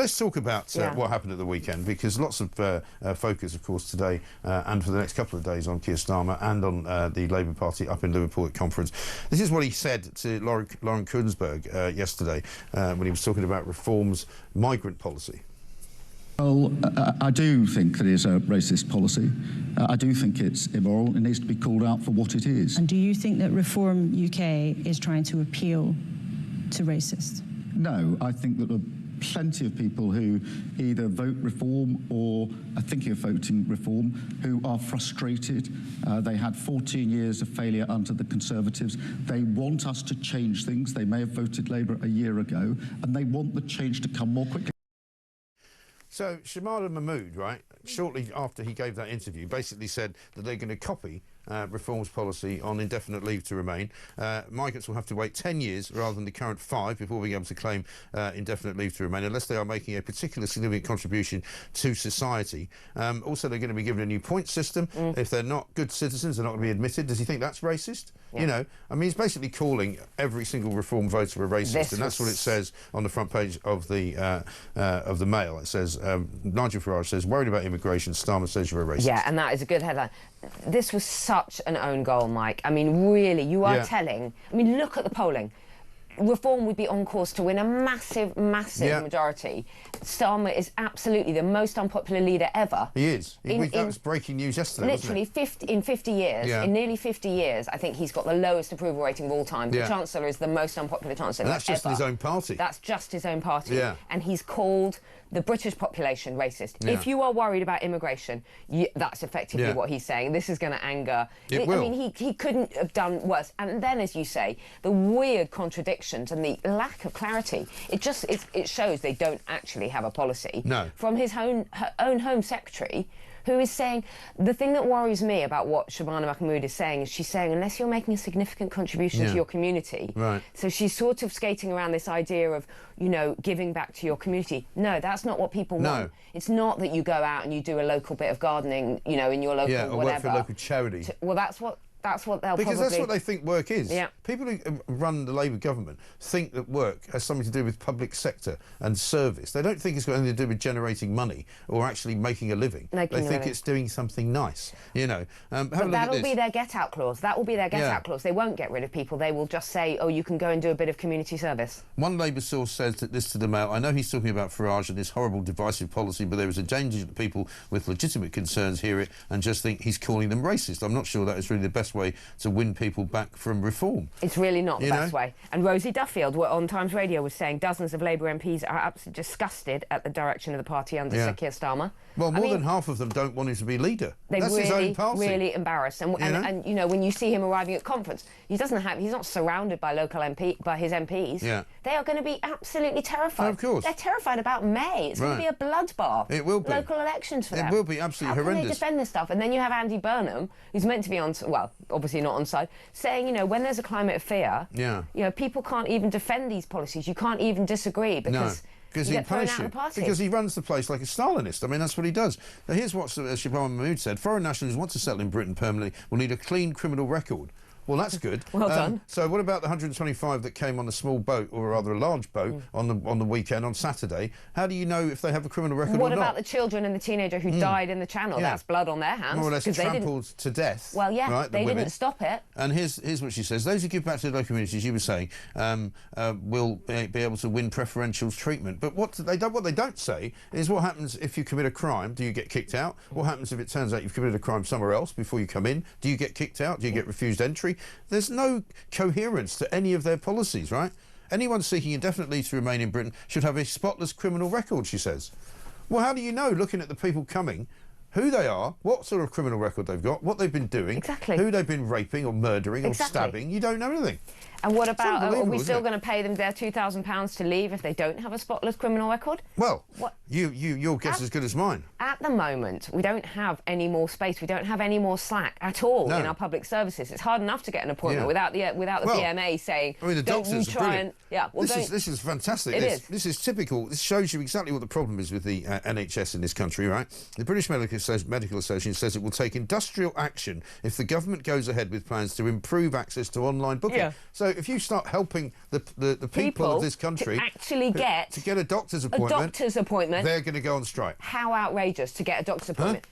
let's talk about what happened at the weekend, because lots of focus, of course, today and for the next couple of days on Keir Starmer and on the Labour Party up in Liverpool at conference. This is what he said to Lauren Kuenssberg yesterday when he was talking about Reform's migrant policy. Well, I do think that it's a racist policy. I do think it's immoral. It needs to be called out for what it is. And do you think that Reform UK is trying to appeal to racists? No, I think that there are plenty of people who either vote Reform or are thinking of voting Reform who are frustrated. They had 14 years of failure under the Conservatives. They want us to change things. They may have voted Labour a year ago, and they want the change to come more quickly. So Shamala Mahmood, right, shortly after he gave that interview, basically said that they're going to copy Reform's policy on indefinite leave to remain. Migrants will have to wait 10 years rather than the current 5 before being able to claim indefinite leave to remain, unless they are making a particular significant contribution to society. Also, they're going to be given a new point system. If they're not good citizens, they're not going to be admitted. Does he think that's racist? Yeah. You know, I mean, he's basically calling every single Reform voter a racist, and that's what it says on the front page of the Mail. It says, Nigel Farage says, worried about immigration, Starmer says you're a racist. Yeah, and that is a good headline. This was such an own goal, Mike. I mean, really, you are telling... I mean, look at the polling. Reform would be on course to win a massive majority. Starmer is absolutely the most unpopular leader ever. He is. That was breaking news yesterday, literally, in 50 years, in nearly 50 years, I think he's got the lowest approval rating of all time. The Chancellor is the most unpopular Chancellor ever. That's just his own party. That's just his own party. And he's called the British population racist. If you are worried about immigration, that's effectively what he's saying. This is going to anger... I mean, he couldn't have done worse. And then, as you say, the weird contradictions and the lack of clarity, it shows they don't actually have a policy. No. From his own Home Secretary, who is saying, the thing that worries me about what Shamala Mahmood is saying is she's saying, unless you're making a significant contribution to your community. Right. So she's sort of skating around this idea of, you know, giving back to your community. No, that's not what people want. It's not that you go out and you do a local bit of gardening, you know, in your local or whatever. work for a local charity. Well, that's what they'll because probably... that's what they think work is. Yeah. People who run the Labour government think that work has something to do with public sector and service. They don't think it's got anything to do with generating money or actually making a living. They think it's doing something nice, you know. But that'll be their get-out clause. That will be their get-out clause. They won't get rid of people. They will just say, oh, you can go and do a bit of community service. One Labour source says that this to the Mail, I know he's talking about Farage and this horrible divisive policy, but there is a danger that people with legitimate concerns hear it and just think he's calling them racist. I'm not sure that is really the best way to win people back from Reform. It's really not the best way. And Rosie Duffield on Times Radio was saying dozens of Labour MPs are absolutely disgusted at the direction of the party under Sir Keir Starmer. Well, more than half of them don't want him to be leader. That's his own party. Really embarrassed. And you know, when you see him arriving at conference, he's not surrounded by his MPs. Yeah. They are going to be absolutely terrified. Oh, of course. They're terrified about May. It's going to be a bloodbath. It will be. Local elections for them. It will be absolutely horrendous. How can they defend this stuff? And then you have Andy Burnham, who's meant to be on, well, obviously not on side, saying, you know, when there's a climate of fear, you know, people can't even defend these policies. You can't even disagree because... Because he punishes you. Because he runs the place like a Stalinist. I mean, that's what he does. Now, here's what Shamala Mahmood said. Foreign nationals who want to settle in Britain permanently will need a clean criminal record. Well, that's good. Well done. So what about the 125 that came on a small boat, or rather a large boat, on the weekend, on Saturday? How do you know if they have a criminal record or not? What about the children and the teenager who died in the Channel? That's blood on their hands. More or less trampled to death. Well, yeah, right, they didn't stop it. And here's what she says. Those who give back to the local communities, you were saying, will be able to win preferential treatment. But what they don't say is what happens if you commit a crime. Do you get kicked out? What happens if it turns out you've committed a crime somewhere else before you come in? Do you get kicked out? Do you get refused entry? There's no coherence to any of their policies, right? Anyone seeking indefinite leave to remain in Britain should have a spotless criminal record, she says. Well, how do you know, looking at the people coming, who they are, what sort of criminal record they've got, what they've been doing, who they've been raping or murdering or stabbing? You don't know anything. And what about, are we still going to pay them their £2,000 to leave if they don't have a spotless criminal record? Well, your guess is as good as mine. At the moment, we don't have any more space. We don't have any more slack at all in our public services. It's hard enough to get an appointment without the BMA saying, I mean, the doctors are brilliant. This is fantastic. This is typical. This shows you exactly what the problem is with the NHS in this country, right? The British Medical Association says it will take industrial action if the government goes ahead with plans to improve access to online booking. So if you start helping the people of this country to actually get a doctor's appointment, they're going to go on strike. How outrageous to get a doctor's appointment.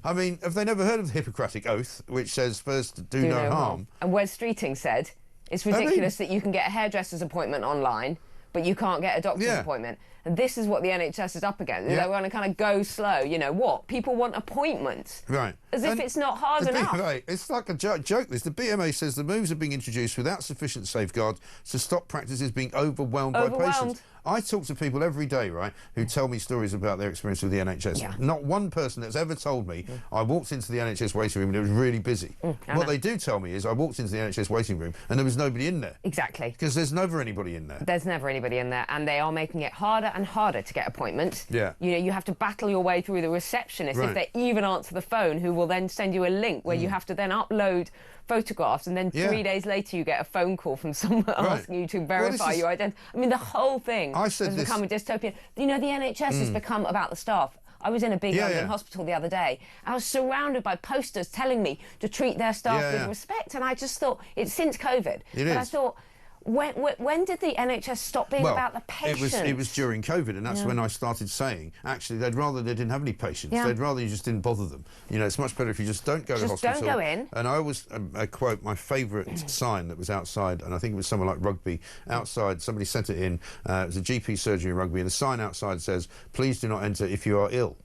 I mean, have they never heard of the Hippocratic Oath, which says first do no harm? And Wes Streeting said it's ridiculous that you can get a hairdresser's appointment online, but you can't get a doctor's appointment. And this is what the NHS is up against. They want to kind of go slow. You know what? People want appointments. Right. As if it's not hard enough. BMA, it's like a joke. This. The BMA says the moves are being introduced without sufficient safeguards to stop practices being overwhelmed by patients. I talk to people every day, right, who tell me stories about their experience with the NHS. Yeah. Not one person that's ever told me, I walked into the NHS waiting room and it was really busy. What they do tell me is I walked into the NHS waiting room and there was nobody in there. Exactly. Because there's never anybody in there. There's never anybody in there, and they are making it harder and harder to get appointments. Yeah. You know, you have to battle your way through the receptionist if they even answer the phone, who will then send you a link where you have to then upload photographs, and then 3 days later you get a phone call from someone asking you to verify your identity. I mean, the whole thing has become a dystopian. You know, the NHS has become about the staff. I was in a big London hospital the other day. I was surrounded by posters telling me to treat their staff with respect, and I just thought, it's since COVID. I thought, when did the NHS stop being about the patients? It was during COVID, and that's when I started saying, actually, they'd rather they didn't have any patients. They'd rather you just didn't bother them. You know, it's much better if you just don't go to hospital. Just don't go in. And I always quote my favourite sign that was outside, and I think it was somewhere like Rugby, outside. Somebody sent it in. It was a GP surgery in Rugby, and the sign outside says, "Please do not enter if you are ill."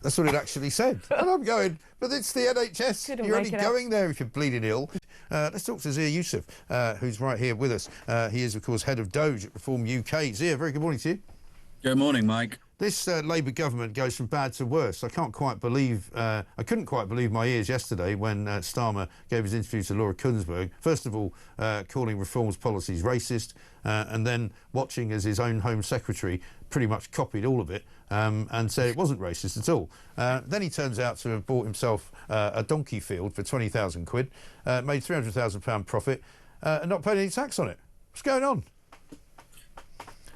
That's what it actually said. And I'm going, but it's the NHS. You're only going there if you're bleeding ill. Let's talk to Zia Yusuf, who's right here with us. He is, of course, head of Doge at Reform UK. Zia, very good morning to you. Good morning, Mike. This Labour government goes from bad to worse. I couldn't quite believe my ears yesterday when Starmer gave his interview to Laura Kuenssberg. First of all, calling Reform's policies racist, and then watching as his own Home Secretary pretty much copied all of it and said it wasn't racist at all. Then he turns out to have bought himself a donkey field for 20,000 quid, made £300,000 profit, and not paid any tax on it. What's going on?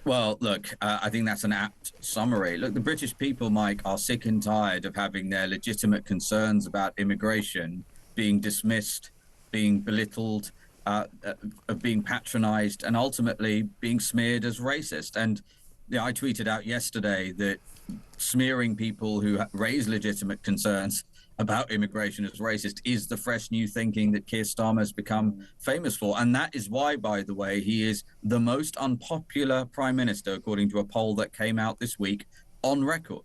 Well, look, I think that's an apt summary. Look, the British people, Mike, are sick and tired of having their legitimate concerns about immigration being dismissed, being belittled, of being patronised, and ultimately being smeared as racist. And I tweeted out yesterday that smearing people who raise legitimate concerns about immigration as racist is the fresh new thinking that Keir Starmer has become famous for. And that is why, by the way, he is the most unpopular Prime Minister, according to a poll that came out this week, on record.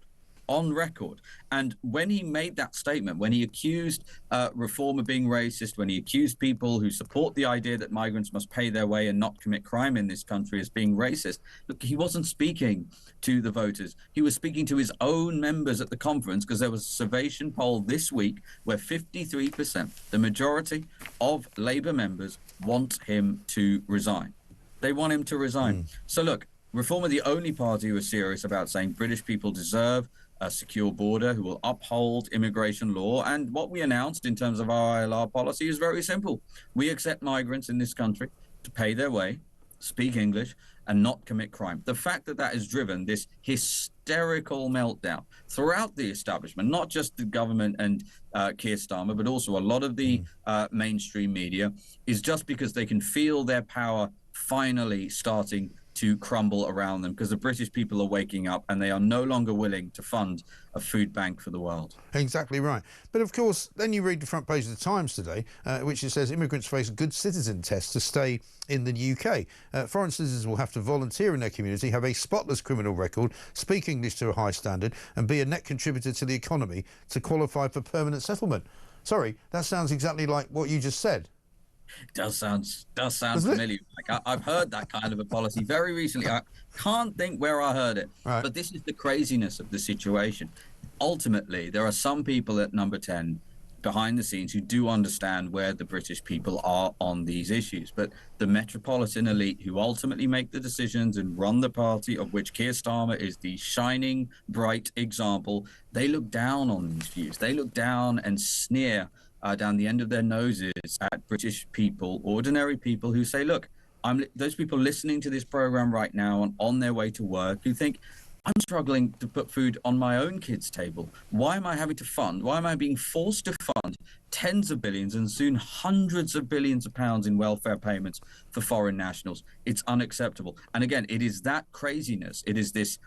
And when he made that statement, when he accused Reform of being racist, when he accused people who support the idea that migrants must pay their way and not commit crime in this country as being racist, look, he wasn't speaking to the voters. He was speaking to his own members at the conference, because there was a Survation poll this week where 53%, the majority of Labour members, want him to resign. They want him to resign. So look, Reform are the only party who are serious about saying British people deserve a secure border, who will uphold immigration law. And what we announced in terms of our ILR policy is very simple. We accept migrants in this country to pay their way, speak English, and not commit crime. The fact that that has driven this hysterical meltdown throughout the establishment, not just the government and Keir Starmer, but also a lot of the mainstream media, is just because they can feel their power finally starting to crumble around them, because the British people are waking up and they are no longer willing to fund a food bank for the world. Exactly right. But of course, then you read the front page of the Times today, which it says immigrants face a good citizen test to stay in the UK. Foreign citizens will have to volunteer in their community, have a spotless criminal record, speak English to a high standard, and be a net contributor to the economy to qualify for permanent settlement. Sorry, that sounds exactly like what you just said. Does sound familiar. Like I've heard that kind of a policy very recently. I can't think where I heard it, but this is the craziness of the situation. Ultimately, there are some people at Number 10 behind the scenes who do understand where the British people are on these issues, but the metropolitan elite who ultimately make the decisions and run the party, of which Keir Starmer is the shining, bright example, they look down on these views. They look down and sneer down the end of their noses at British people, ordinary people who say, look, those people listening to this program right now and on their way to work, who think, I'm struggling to put food on my own kids' table. Why am I being forced to fund tens of billions and soon hundreds of billions of pounds in welfare payments for foreign nationals? It's unacceptable. And again, it is that craziness. It is this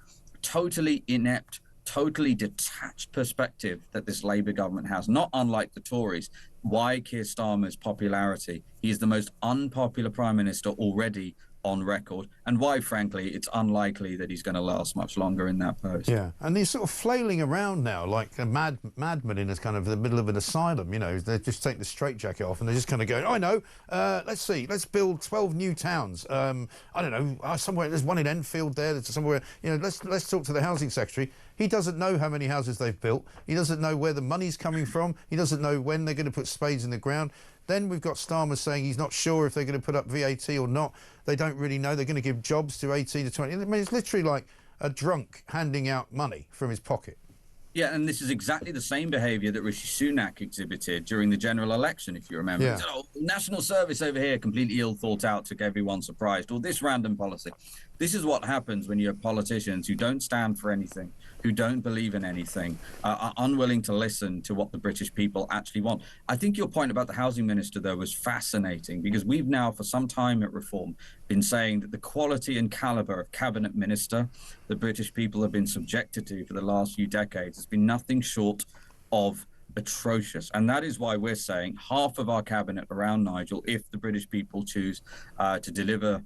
totally inept, totally detached perspective that this Labour government has, not unlike the Tories. Why Keir Starmer's popularity? He is the most unpopular Prime Minister already on record, and why, frankly, it's unlikely that he's going to last much longer in that post. Yeah, and he's sort of flailing around now like a madman in a kind of the middle of an asylum. You know, they just take the straitjacket off and they're just kind of going, I know, let's build 12 new towns. I don't know, somewhere, there's one in Enfield there, there's somewhere, you know, let's talk to the housing secretary. He doesn't know how many houses they've built. He doesn't know where the money's coming from. He doesn't know when they're going to put spades in the ground. Then we've got Starmer saying he's not sure if they're going to put up VAT or not. They don't really know. They're going to give jobs to 18 to 20. I mean, it's literally like a drunk handing out money from his pocket. Yeah, and this is exactly the same behaviour that Rishi Sunak exhibited during the general election, if you remember. Yeah. He said, national service over here, completely ill thought out, took everyone surprised, or this random policy. This is what happens when you have politicians who don't stand for anything, who don't believe in anything, are unwilling to listen to what the British people actually want. I think your point about the housing minister, though, was fascinating, because we've now, for some time at Reform, been saying that the quality and calibre of cabinet minister the British people have been subjected to for the last few decades has been nothing short of atrocious. And that is why we're saying half of our cabinet around Nigel, if the British people choose to deliver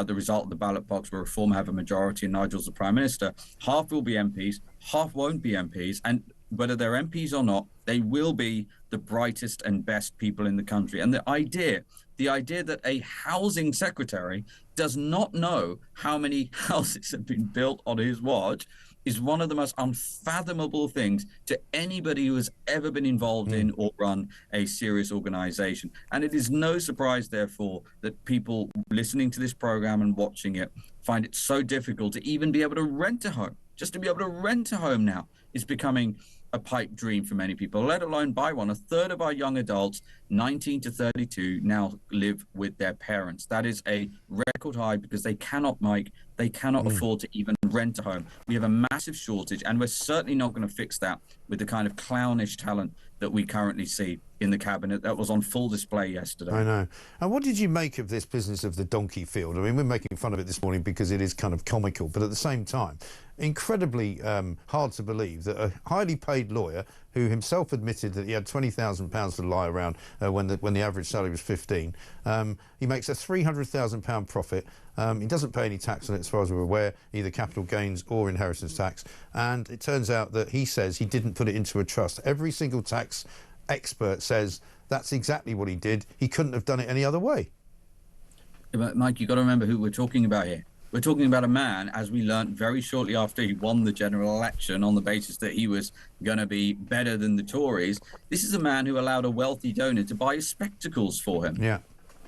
the result of the ballot box where Reform have a majority and Nigel's the Prime Minister, half will be MPs, half won't be MPs. And whether they're MPs or not, they will be the brightest and best people in the country. And the idea that a housing secretary does not know how many houses have been built on his watch is one of the most unfathomable things to anybody who has ever been involved in or run a serious organization. And it is no surprise, therefore, that people listening to this program and watching it find it so difficult to even be able to rent a home. Just to be able to rent a home now is becoming a pipe dream for many people, let alone buy one. A third of our young adults, 19 to 32, now live with their parents. That is a record high because they cannot afford to even rent a home. We have a massive shortage, and we're certainly not going to fix that with the kind of clownish talent that we currently see in the cabinet that was on full display yesterday. I know. And what did you make of this business of the donkey field? I mean, we're making fun of it this morning because it is kind of comical, but at the same time, incredibly hard to believe that a highly paid lawyer who himself admitted that he had £20,000 to lie around when the average salary was 15, he makes a £300,000 profit. He doesn't pay any tax on it, as far as we're aware, either capital gains or inheritance tax. And it turns out that he says he didn't put it into a trust. Every single tax expert says that's exactly what he did. He couldn't have done it any other way. But Mike, you've got to remember who we're talking about here. We're talking about a man, as we learnt very shortly after he won the general election on the basis that he was going to be better than the Tories. This is a man who allowed a wealthy donor to buy his spectacles for him. Yeah.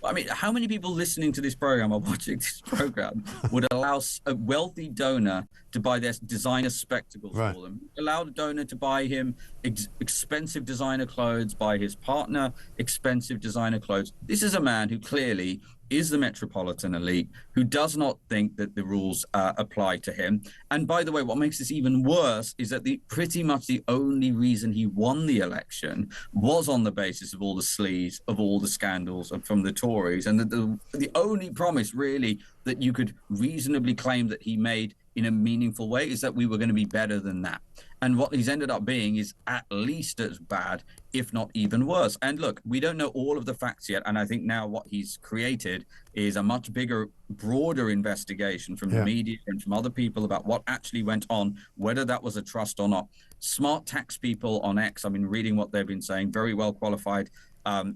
I mean, how many people listening to this program or watching this program would allow a wealthy donor to buy their designer spectacles for them? Allow the donor to buy him expensive designer clothes, buy his partner expensive designer clothes. This is a man who clearly is the metropolitan elite, who does not think that the rules apply to him. And by the way, what makes this even worse is that pretty much the only reason he won the election was on the basis of all the sleaze, of all the scandals from the Tories. And the only promise really that you could reasonably claim that he made in a meaningful way is that we were going to be better than that. And what he's ended up being is at least as bad, if not even worse. And look, we don't know all of the facts yet. And I think now what he's created is a much bigger, broader investigation from the media and from other people about what actually went on, whether that was a trust or not. Smart tax people on X, I've been reading what they've been saying, very well qualified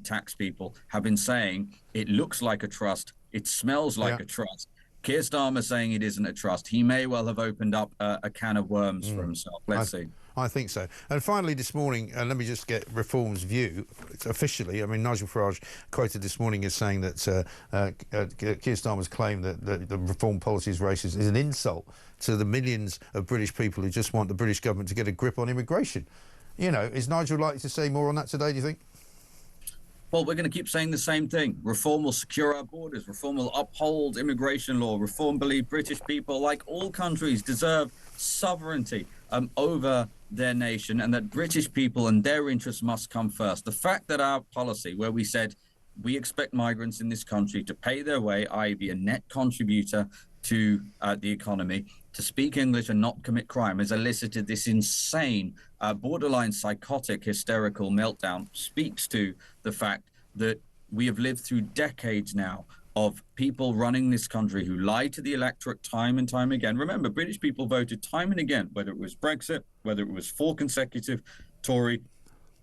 tax people have been saying it looks like a trust, it smells like a trust. Keir Starmer saying it isn't a trust. He may well have opened up a can of worms for himself. Let's see. I think so. And finally this morning, let me just get Reform's view officially. I mean, Nigel Farage quoted this morning as saying that Keir Starmer's claim that the Reform policy is racist is an insult to the millions of British people who just want the British government to get a grip on immigration. You know, is Nigel likely to say more on that today, do you think? Well, we're going to keep saying the same thing. Reform will secure our borders. Reform will uphold immigration law. Reform believe British people, like all countries, deserve sovereignty over their nation, and that British people and their interests must come first. The fact that our policy, where we said we expect migrants in this country to pay their way, i.e. be a net contributor to the economy, to speak English and not commit crime, has elicited this insane, borderline psychotic, hysterical meltdown, speaks to the fact that we have lived through decades now of people running this country who lie to the electorate time and time again. Remember, British people voted time and again, whether it was Brexit, whether it was 4 consecutive Tory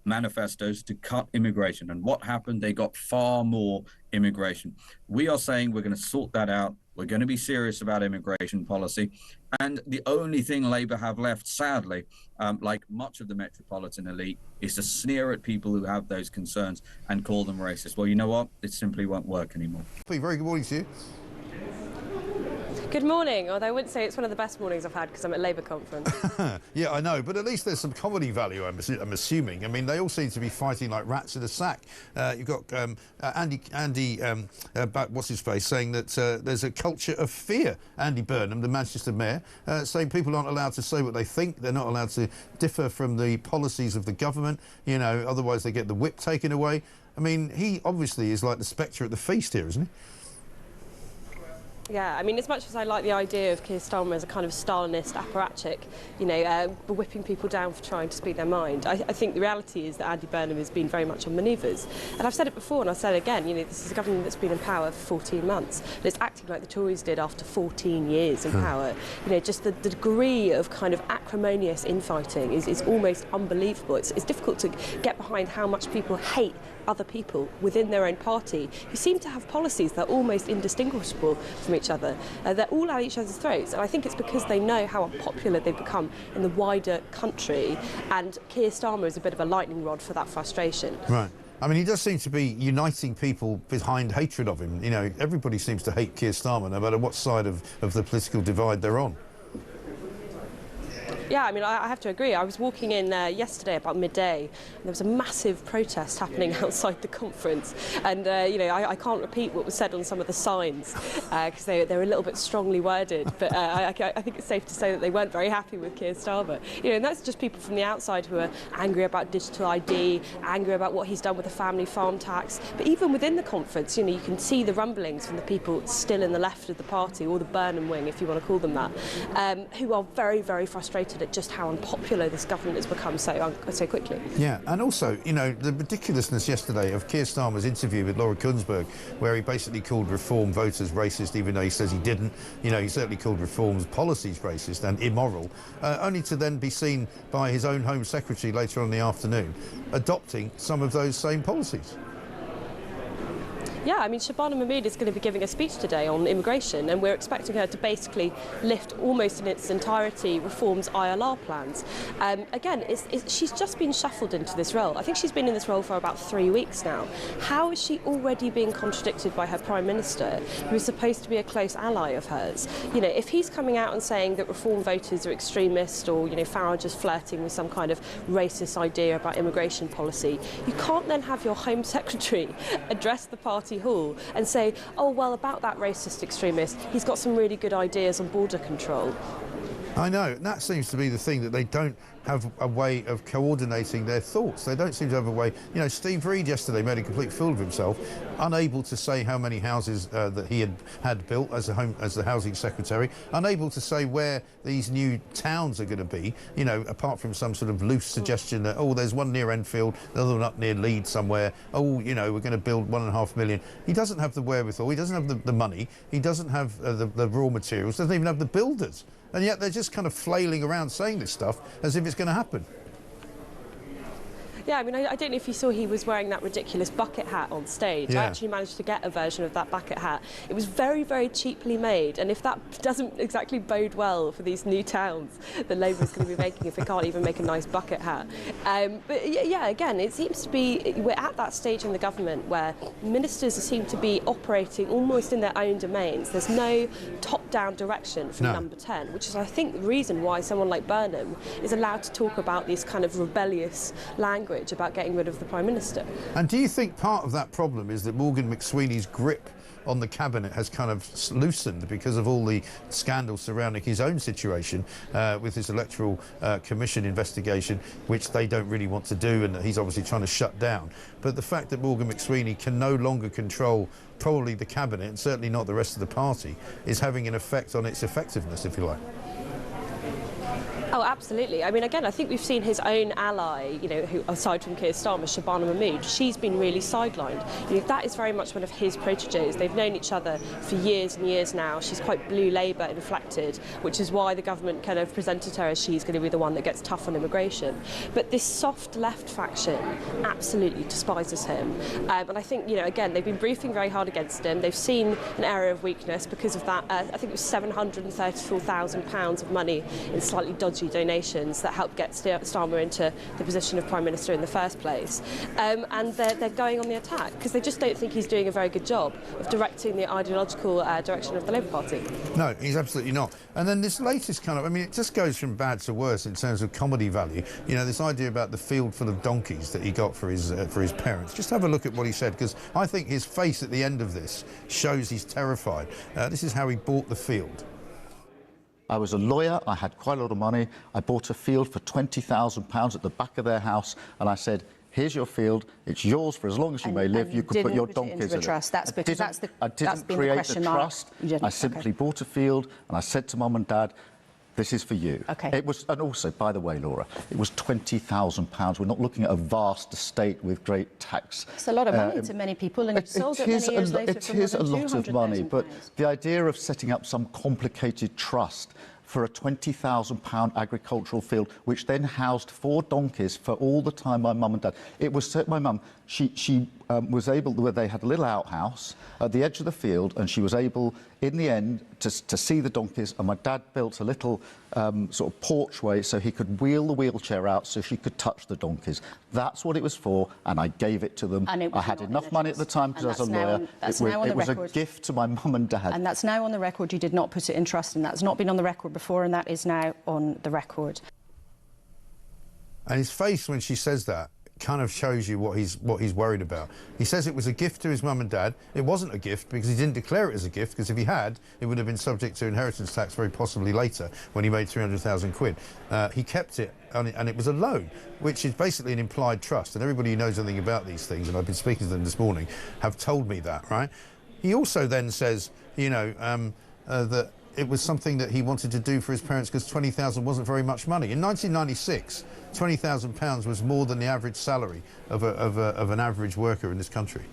manifestos to cut immigration. And what happened? They got far more immigration. We are saying we're going to sort that out. We're going to be serious about immigration policy. And the only thing Labour have left, sadly, like much of the metropolitan elite, is to sneer at people who have those concerns and call them racist. Well, you know what? It simply won't work anymore. Very good morning to you. Good morning, although I wouldn't say it's one of the best mornings I've had because I'm at Labour conference. Yeah, I know, but at least there's some comedy value, I'm assuming. I mean, they all seem to be fighting like rats in a sack. You've got Andy what's his face, saying that there's a culture of fear. Andy Burnham, the Manchester mayor, saying people aren't allowed to say what they think. They're not allowed to differ from the policies of the government. You know, otherwise they get the whip taken away. I mean, he obviously is like the spectre at the feast here, isn't he? Yeah, I mean, as much as I like the idea of Keir Starmer as a kind of Stalinist apparatchik, you know, whipping people down for trying to speak their mind, I think the reality is that Andy Burnham has been very much on manoeuvres. And I've said it before and I'll say it again, you know, this is a government that's been in power for 14 months, but it's acting like the Tories did after 14 years in power. You know, just the degree of kind of acrimonious infighting is almost unbelievable. It's difficult to get behind how much people hate other people within their own party who seem to have policies that are almost indistinguishable from each other. They're all at each other's throats, and I think it's because they know how unpopular they've become in the wider country, and Keir Starmer is a bit of a lightning rod for that frustration. Right. I mean, he does seem to be uniting people behind hatred of him. You know, everybody seems to hate Keir Starmer, no matter what side of the political divide they're on. Yeah, I mean, I have to agree. I was walking in yesterday about midday, and there was a massive protest happening outside the conference. And, you know, I can't repeat what was said on some of the signs because they were a little bit strongly worded. But I think it's safe to say that they weren't very happy with Keir Starmer. You know, and that's just people from the outside who are angry about digital ID, angry about what he's done with the family farm tax. But even within the conference, you know, you can see the rumblings from the people still in the left of the party, or the Burnham wing, if you want to call them that, who are very, very frustrated at just how unpopular this government has become so quickly. Yeah, and also, you know, the ridiculousness yesterday of Keir Starmer's interview with Laura Kuenssberg, where he basically called Reform voters racist, even though he says he didn't. You know, he certainly called Reform's policies racist and immoral, only to then be seen by his own Home Secretary later on in the afternoon adopting some of those same policies. Yeah, I mean, Shabana Mahmood is going to be giving a speech today on immigration, and we're expecting her to basically lift almost in its entirety Reform's ILR plans. Again, she's just been shuffled into this role. I think she's been in this role for about 3 weeks now. How is she already being contradicted by her Prime Minister, who is supposed to be a close ally of hers? You know, if he's coming out and saying that Reform voters are extremist, or, you know, Farage is flirting with some kind of racist idea about immigration policy, you can't then have your Home Secretary address the party hall and say, oh, well, about that racist extremist, he's got some really good ideas on border control. I know, and that seems to be the thing, that they don't have a way of coordinating their thoughts. They don't seem to have a way. You know, Steve Reid yesterday made a complete fool of himself, unable to say how many houses that he had built as the housing secretary, unable to say where these new towns are going to be, you know, apart from some sort of loose suggestion that, oh, there's one near Enfield, another one up near Leeds somewhere, oh, you know, we're going to build 1.5 million. He doesn't have the wherewithal, he doesn't have the money, he doesn't have the raw materials, doesn't even have the builders. And yet they're just kind of flailing around saying this stuff as if it's going to happen. Yeah, I mean, I don't know if you saw he was wearing that ridiculous bucket hat on stage. Yeah. I actually managed to get a version of that bucket hat. It was very, very cheaply made, and if that doesn't exactly bode well for these new towns that Labour is going to be making, if they can't even make a nice bucket hat. But yeah, again, it seems to be, we're at that stage in the government where ministers seem to be operating almost in their own domains. There's no top-down direction from number 10, which is, I think, the reason why someone like Burnham is allowed to talk about this kind of rebellious language language about getting rid of the Prime Minister. And do you think part of that problem is that Morgan McSweeney's grip on the cabinet has kind of loosened because of all the scandals surrounding his own situation with his electoral commission investigation, which they don't really want to do, and that he's obviously trying to shut down. But the fact that Morgan McSweeney can no longer control probably the cabinet, and certainly not the rest of the party, is having an effect on its effectiveness, if you like. Oh, absolutely. I mean, again, I think we've seen his own ally, you know, who, aside from Keir Starmer, Shabana Mahmood, she's been really sidelined. You know, that is very much one of his protégés. They've known each other for years and years now. She's quite blue Labour inflected, which is why the government kind of presented her as she's going to be the one that gets tough on immigration. But this soft left faction absolutely despises him. And I think, you know, again, they've been briefing very hard against him. They've seen an area of weakness because of that. I think it was £734,000 of money in slightly dodgy donations that helped get Starmer into the position of Prime Minister in the first place. And they're going on the attack because they just don't think he's doing a very good job of directing the ideological direction of the Labour Party. No, he's absolutely not. And then this latest kind of, I mean, it just goes from bad to worse in terms of comedy value. You know, this idea about the field full of donkeys that he got for his parents. Just have a look at what he said, because I think his face at the end of this shows he's terrified. This is how he bought the field. I was a lawyer, I had quite a lot of money. I bought a field for £20,000 at the back of their house, and I said, here's your field, it's yours for as long as you may live, you can put your donkeys in it. That's because I didn't create the trust, I simply bought a field, and I said to Mum and Dad, this is for you. Okay. It was, and also, by the way, Laura, it was £20,000. We're not looking at a vast estate with great tax. It's a lot of money to many people, and it's sold it many years later for more than a lot of money, but £200,000. the idea of setting up some complicated trust for a £20,000 agricultural field, which then housed 4 donkeys for all the time my mum and dad. It was my mum. She was able, where they had a little outhouse at the edge of the field, and she was able, in the end, to see the donkeys. And my dad built a little sort of porchway so he could wheel the wheelchair out so she could touch the donkeys. That's what it was for, and I gave it to them. I had enough money at the time because I was a lawyer. It was a gift to my mum and dad. And that's now on the record. You did not put it in trust, and that's not been on the record before, and that is now on the record. And his face when she says that kind of shows you what he's worried about. He says it was a gift to his mum and dad. It wasn't a gift because he didn't declare it as a gift, because if he had, it would have been subject to inheritance tax very possibly later when he made 300,000 quid. He kept it, and it was a loan, which is basically an implied trust. And everybody who knows anything about these things, and I've been speaking to them this morning, have told me that, right? He also then says, you know, that it was something that he wanted to do for his parents because 20,000 wasn't very much money. In 1996, £20,000 was more than the average salary of an average worker in this country.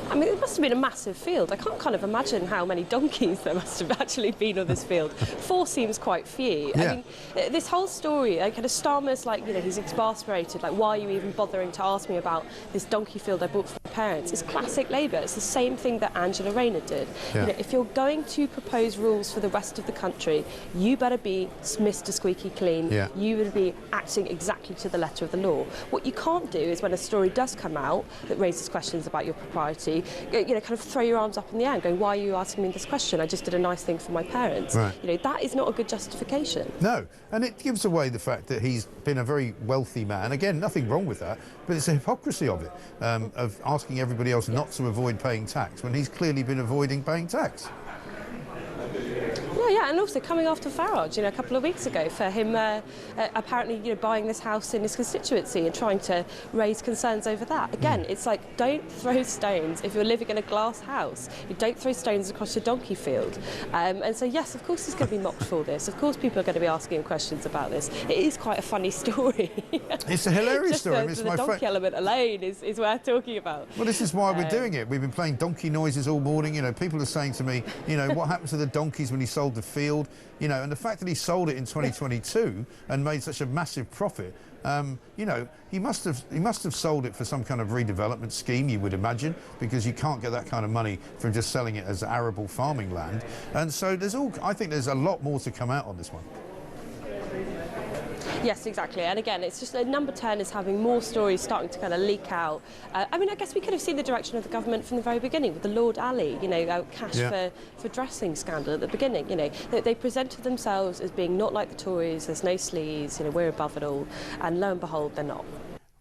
I mean, it must have been a massive field. I can't kind of imagine how many donkeys there must have actually been on this field. 4 seems quite few. Yeah. I mean, this whole story, kind of Starmer's like, you know, he's exasperated. Like, why are you even bothering to ask me about this donkey field I bought for my parents? It's classic Labour. It's the same thing that Angela Rayner did. Yeah. You know, if you're going to propose rules for the rest of the country, you better be Mr. Squeaky Clean. Yeah. You would be acting exactly to the letter of the law. What you can't do is when a story does come out that raises questions about your propriety, you know, kind of throw your arms up in the air and go, why are you asking me this question? I just did a nice thing for my parents. Right. You know, that is not a good justification. No, and it gives away the fact that he's been a very wealthy man. Again, nothing wrong with that, but it's a hypocrisy of it, of asking everybody else not to avoid paying tax when he's clearly been avoiding paying tax. Yeah, and also coming after Farage, you know, a couple of weeks ago for him apparently, you know, buying this house in his constituency and trying to raise concerns over that. Again, it's like, don't throw stones if you're living in a glass house. You don't throw stones across your donkey field. And so, yes, of course he's going to be mocked for this. Of course people are going to be asking him questions about this. It is quite a funny story. It's a hilarious story. Just the donkey element alone is worth talking about. Well, this is why we're doing it. We've been playing donkey noises all morning. You know, people are saying to me, you know, what happened to the donkeys when he sold the field? You know, and the fact that he sold it in 2022 and made such a massive profit, you know, he must have sold it for some kind of redevelopment scheme, you would imagine, because you can't get that kind of money from just selling it as arable farming land. And so I think there's a lot more to come out on this one. Yes, exactly. And again, it's just Number 10 is having more stories starting to kind of leak out. I mean, I guess we could have seen the direction of the government from the very beginning with the Lord Ali, cash for dressing scandal at the beginning. They presented themselves as being not like the Tories, there's no sleaze, we're above it all. And lo and behold, they're not.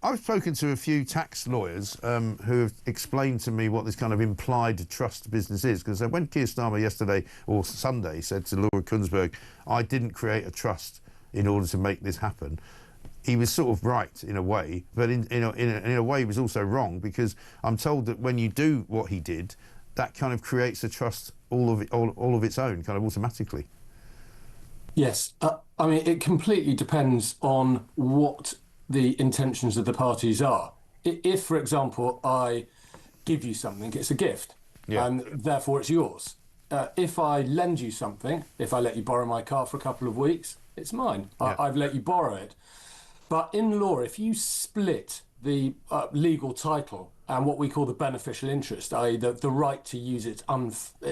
I've spoken to a few tax lawyers who have explained to me what this kind of implied trust business is. Because when Keir Starmer yesterday or Sunday said to Laura Kuenssberg, I didn't create a trust in order to make this happen, he was sort of right in a way, but in a way he was also wrong, because I'm told that when you do what he did, that kind of creates a trust all of its own, kind of automatically. Yes, I mean, it completely depends on what the intentions of the parties are. If, for example, I give you something, it's a gift, and therefore it's yours. If I lend you something, if I let you borrow my car for a couple of weeks, it's mine. I've let you borrow it. But in law, if you split the legal title and what we call the beneficial interest, i.e. the right to use it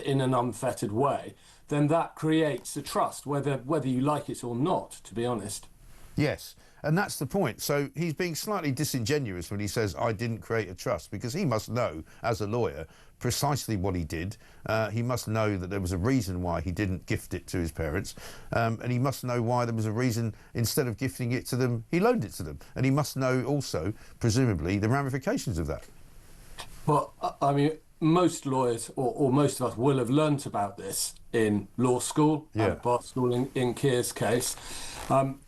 in an unfettered way, then that creates a trust, whether you like it or not, to be honest. Yes, and that's the point. So he's being slightly disingenuous when he says, I didn't create a trust, because he must know, as a lawyer, precisely what he did. He must know that there was a reason why he didn't gift it to his parents, and he must know why there was a reason, instead of gifting it to them, he loaned it to them. And he must know also, presumably, the ramifications of that. Well, I mean, most lawyers, or most of us, will have learnt about this in law school, and bar school in Keir's case.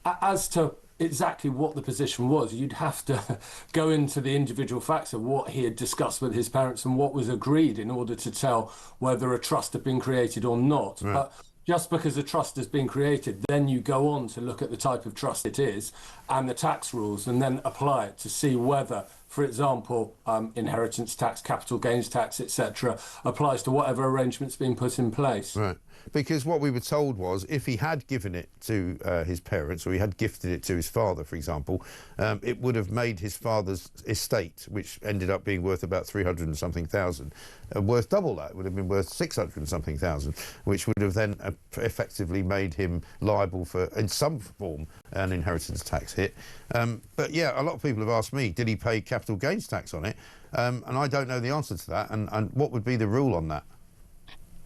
As to exactly what the position was, you'd have to go into the individual facts of what he had discussed with his parents and what was agreed in order to tell whether a trust had been created or not. Right. Just because a trust has been created, then you go on to look at the type of trust it is and the tax rules, and then apply it to see whether, for example, inheritance tax, capital gains tax, etc., applies to whatever arrangement's been put in place. Right. Because what we were told was, if he had given it to his parents, or he had gifted it to his father, for example, it would have made his father's estate, which ended up being worth about 300 and something thousand, worth double that. It would have been worth 600 and something thousand, which would have then effectively made him liable for, in some form, an inheritance tax hit. But yeah, a lot of people have asked me, did he pay capital gains tax on it? And I don't know the answer to that. And what would be the rule on that?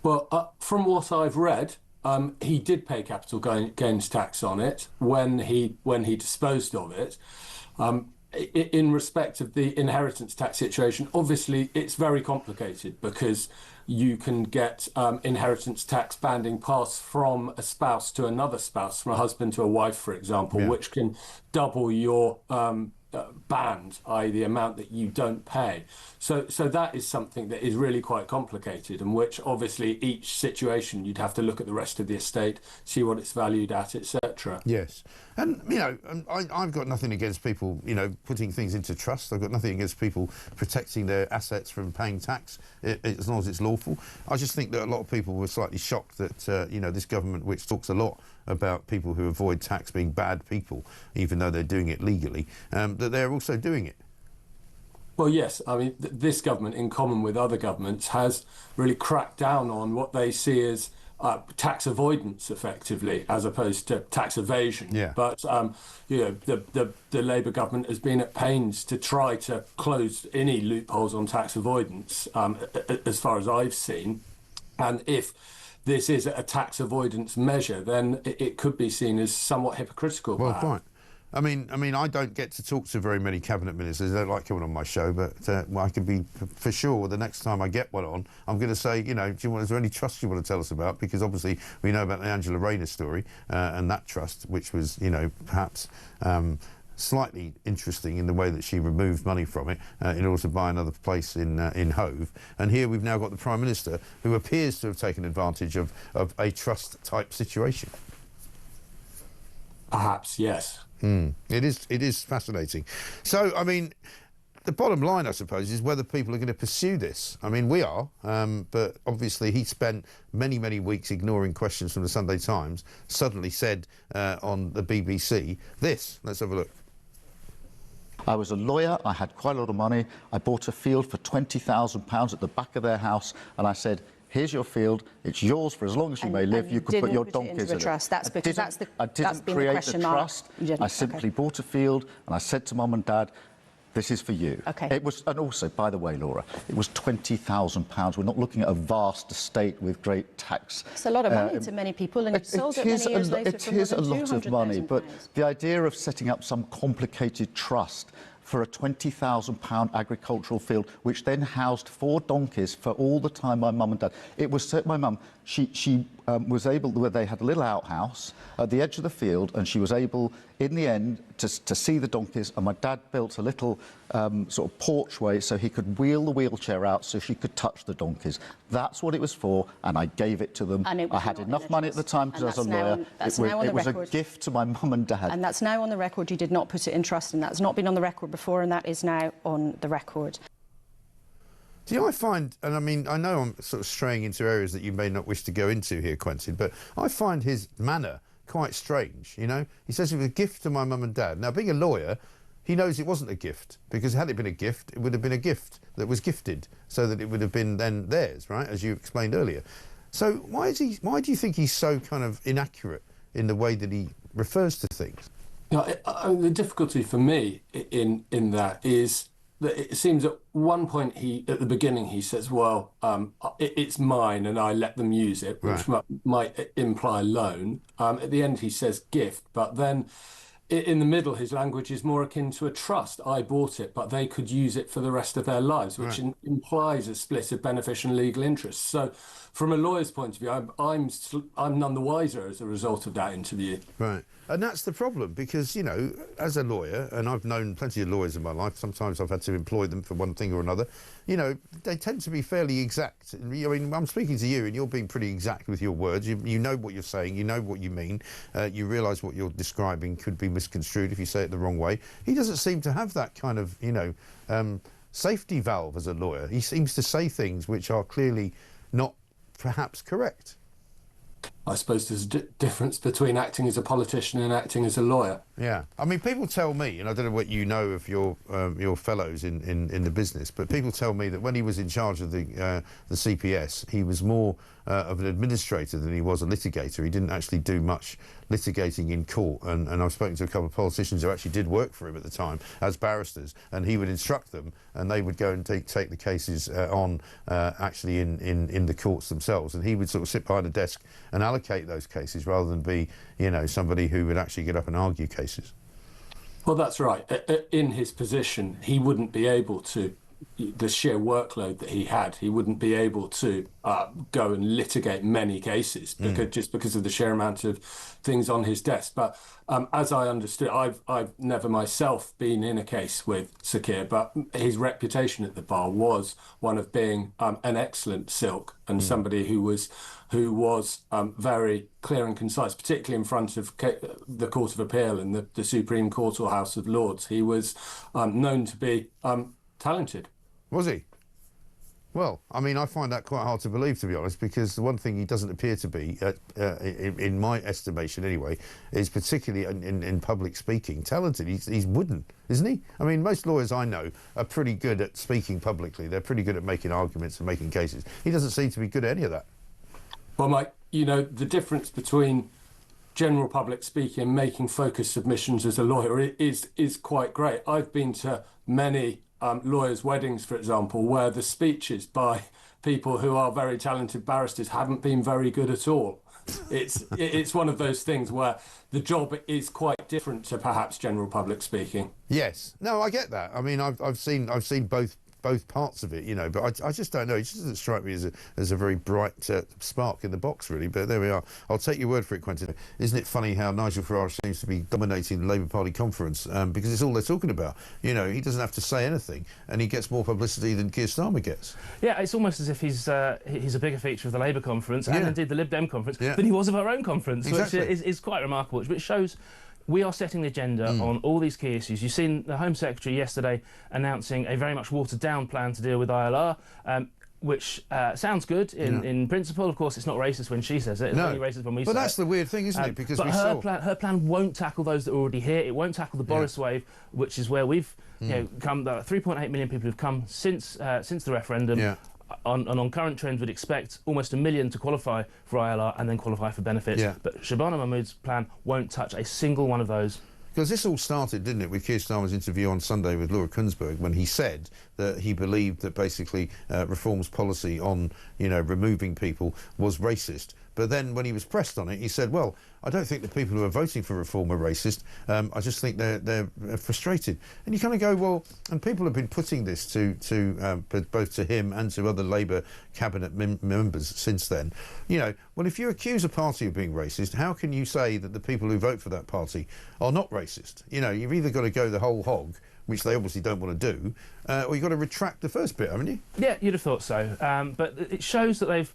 Well, from what I've read, he did pay capital gains tax on it when he disposed of it. In respect of the inheritance tax situation, obviously it's very complicated, because you can get inheritance tax banding passed from a spouse to another spouse, from a husband to a wife, for example, which can double your band, i.e. the amount that you don't pay. So that is something that is really quite complicated, and which obviously each situation you'd have to look at the rest of the estate, see what it's valued at, etc. Yes. And, I've got nothing against people, putting things into trust. I've got nothing against people protecting their assets from paying tax, as long as it's lawful. I just think that a lot of people were slightly shocked that, this government, which talks a lot about people who avoid tax being bad people, even though they're doing it legally, that they're also doing it. Well, yes. I mean, this government, in common with other governments, has really cracked down on what they see as tax avoidance, effectively, as opposed to tax evasion. Yeah. But the Labour government has been at pains to try to close any loopholes on tax avoidance, as far as I've seen. And if this is a tax avoidance measure, then it could be seen as somewhat hypocritical. Well, quite. I mean, I don't get to talk to very many cabinet ministers. They don't like coming on my show, but I can be for sure the next time I get one on, I'm going to say, is there any trust you want to tell us about? Because obviously we know about the Angela Rayner story and that trust, which was, perhaps slightly interesting in the way that she removed money from it in order to buy another place in Hove. And here we've now got the Prime Minister, who appears to have taken advantage of a trust-type situation. Perhaps, yes. It is fascinating. So, I mean, the bottom line, I suppose, is whether people are going to pursue this. I mean, we are, but obviously he spent many, many weeks ignoring questions from the Sunday Times, suddenly said on the BBC this. Let's have a look. I was a lawyer, I had quite a lot of money, I bought a field for £20,000 at the back of their house, and I said, here's your field, it's yours for as long as you may live, you could put your donkeys in it. That's because I didn't create the trust. I simply bought a field and I said to Mum and Dad, this is for you. Okay. It was, and also, by the way, Laura, it was £20,000. We're not looking at a vast estate with great tax. It's a lot of money to many people, and you sold it many years later for more than a lot of money, but £200,000. the idea of setting up some complicated trust for a £20,000 agricultural field, which then housed 4 donkeys for all the time my mum and dad. It was my mum. She was able, where they had a little outhouse at the edge of the field, and she was able, in the end, to see the donkeys. And my dad built a little sort of porchway so he could wheel the wheelchair out so she could touch the donkeys. That's what it was for, and I gave it to them. I had enough money at the time because I was a lawyer. It was a gift to my mum and dad. And that's now on the record. You did not put it in trust, and that's not been on the record before, and that is now on the record. Do you know, I find, and I mean, I know I'm sort of straying into areas that you may not wish to go into here, Quentin, but I find his manner quite strange, you know? He says it was a gift to my mum and dad. Now, being a lawyer, he knows it wasn't a gift, because had it been a gift, it would have been a gift that was gifted, so that it would have been then theirs, right, as you explained earlier. So why do you think he's so kind of inaccurate in the way that he refers to things? You know, the difficulty for me in that is that it seems at one point at the beginning he says, well, it's mine and I let them use it, which might imply loan. At the end he says gift, but then in the middle his language is more akin to a trust. I bought it, but they could use it for the rest of their lives, which implies a split of beneficial and legal interests. So from a lawyer's point of view, I'm none the wiser as a result of that interview. Right. And that's the problem, because, you know, as a lawyer, and I've known plenty of lawyers in my life, sometimes I've had to employ them for one thing or another, you know, they tend to be fairly exact. I mean, I'm speaking to you and you're being pretty exact with your words. You know what you're saying, you know what you mean, you realise what you're describing could be misconstrued if you say it the wrong way. He doesn't seem to have that kind of, you know, safety valve as a lawyer. He seems to say things which are clearly not perhaps correct. I suppose there's a difference between acting as a politician and acting as a lawyer. Yeah, I mean, people tell me, and I don't know what you know of your fellows in the business, but people tell me that when he was in charge of the CPS, he was more of an administrator than he was a litigator. He didn't actually do much litigating in court, and I've spoken to a couple of politicians who actually did work for him at the time as barristers, and he would instruct them, and they would go and take the cases on actually in the courts themselves, and he would sort of sit behind a desk and allocate those cases rather than be, you know, somebody who would actually get up and argue cases. Well, that's right. In his position, he wouldn't be able to, the sheer workload that he had, he wouldn't be able to go and litigate many cases just because of the sheer amount of things on his desk. But as I understood, I've never myself been in a case with Sir Keir, but his reputation at the bar was one of being an excellent silk and somebody who was very clear and concise, particularly in front of the Court of Appeal and the Supreme Court or House of Lords. He was known to be talented. Was he? Well, I mean, I find that quite hard to believe, to be honest, because the one thing he doesn't appear to be, in my estimation anyway, is particularly in public speaking, talented. He's wooden, isn't he? I mean, most lawyers I know are pretty good at speaking publicly. They're pretty good at making arguments and making cases. He doesn't seem to be good at any of that. Well, Mike, you know, the difference between general public speaking and making focused submissions as a lawyer is quite great. I've been to many lawyers' weddings, for example, where the speeches by people who are very talented barristers haven't been very good at all. It's one of those things where the job is quite different to perhaps general public speaking. Yes. No, I get that. I mean, I've seen both parts of it, you know, but I just don't know. It just doesn't strike me as a very bright spark in the box, really. But there we are. I'll take your word for it, Quentin. Isn't it funny how Nigel Farage seems to be dominating the Labour Party conference because it's all they're talking about. You know, he doesn't have to say anything, and he gets more publicity than Keir Starmer gets. Yeah, it's almost as if he's a bigger feature of the Labour conference and indeed the Lib Dem conference than he was of our own conference, which is quite remarkable. Which shows we are setting the agenda on all these key issues. You've seen the Home Secretary yesterday announcing a very much watered-down plan to deal with ILR, which sounds good in principle. Of course, it's not racist when she says it. It's only racist when we say it. But that's the weird thing, isn't it? Because her plan won't tackle those that are already here. It won't tackle the Boris wave, which is where we've come. 3.8 million people have come since the referendum. Yeah. on current trends, would expect almost 1 million to qualify for ILR and then qualify for benefits. Yeah. But Shabana Mahmood's plan won't touch a single one of those. Because this all started, didn't it, with Keir Starmer's interview on Sunday with Laura Kuenssberg, when he said that he believed that basically Reform's policy on, removing people was racist. But then when he was pressed on it, he said, well, I don't think the people who are voting for Reform are racist. I just think they're frustrated. And you kind of go, well, and people have been putting this to both to him and to other Labour cabinet members since then. Well, if you accuse a party of being racist, how can you say that the people who vote for that party are not racist? You've either got to go the whole hog, which they obviously don't want to do, or you've got to retract the first bit, haven't you? Yeah, you'd have thought so. But it shows that they've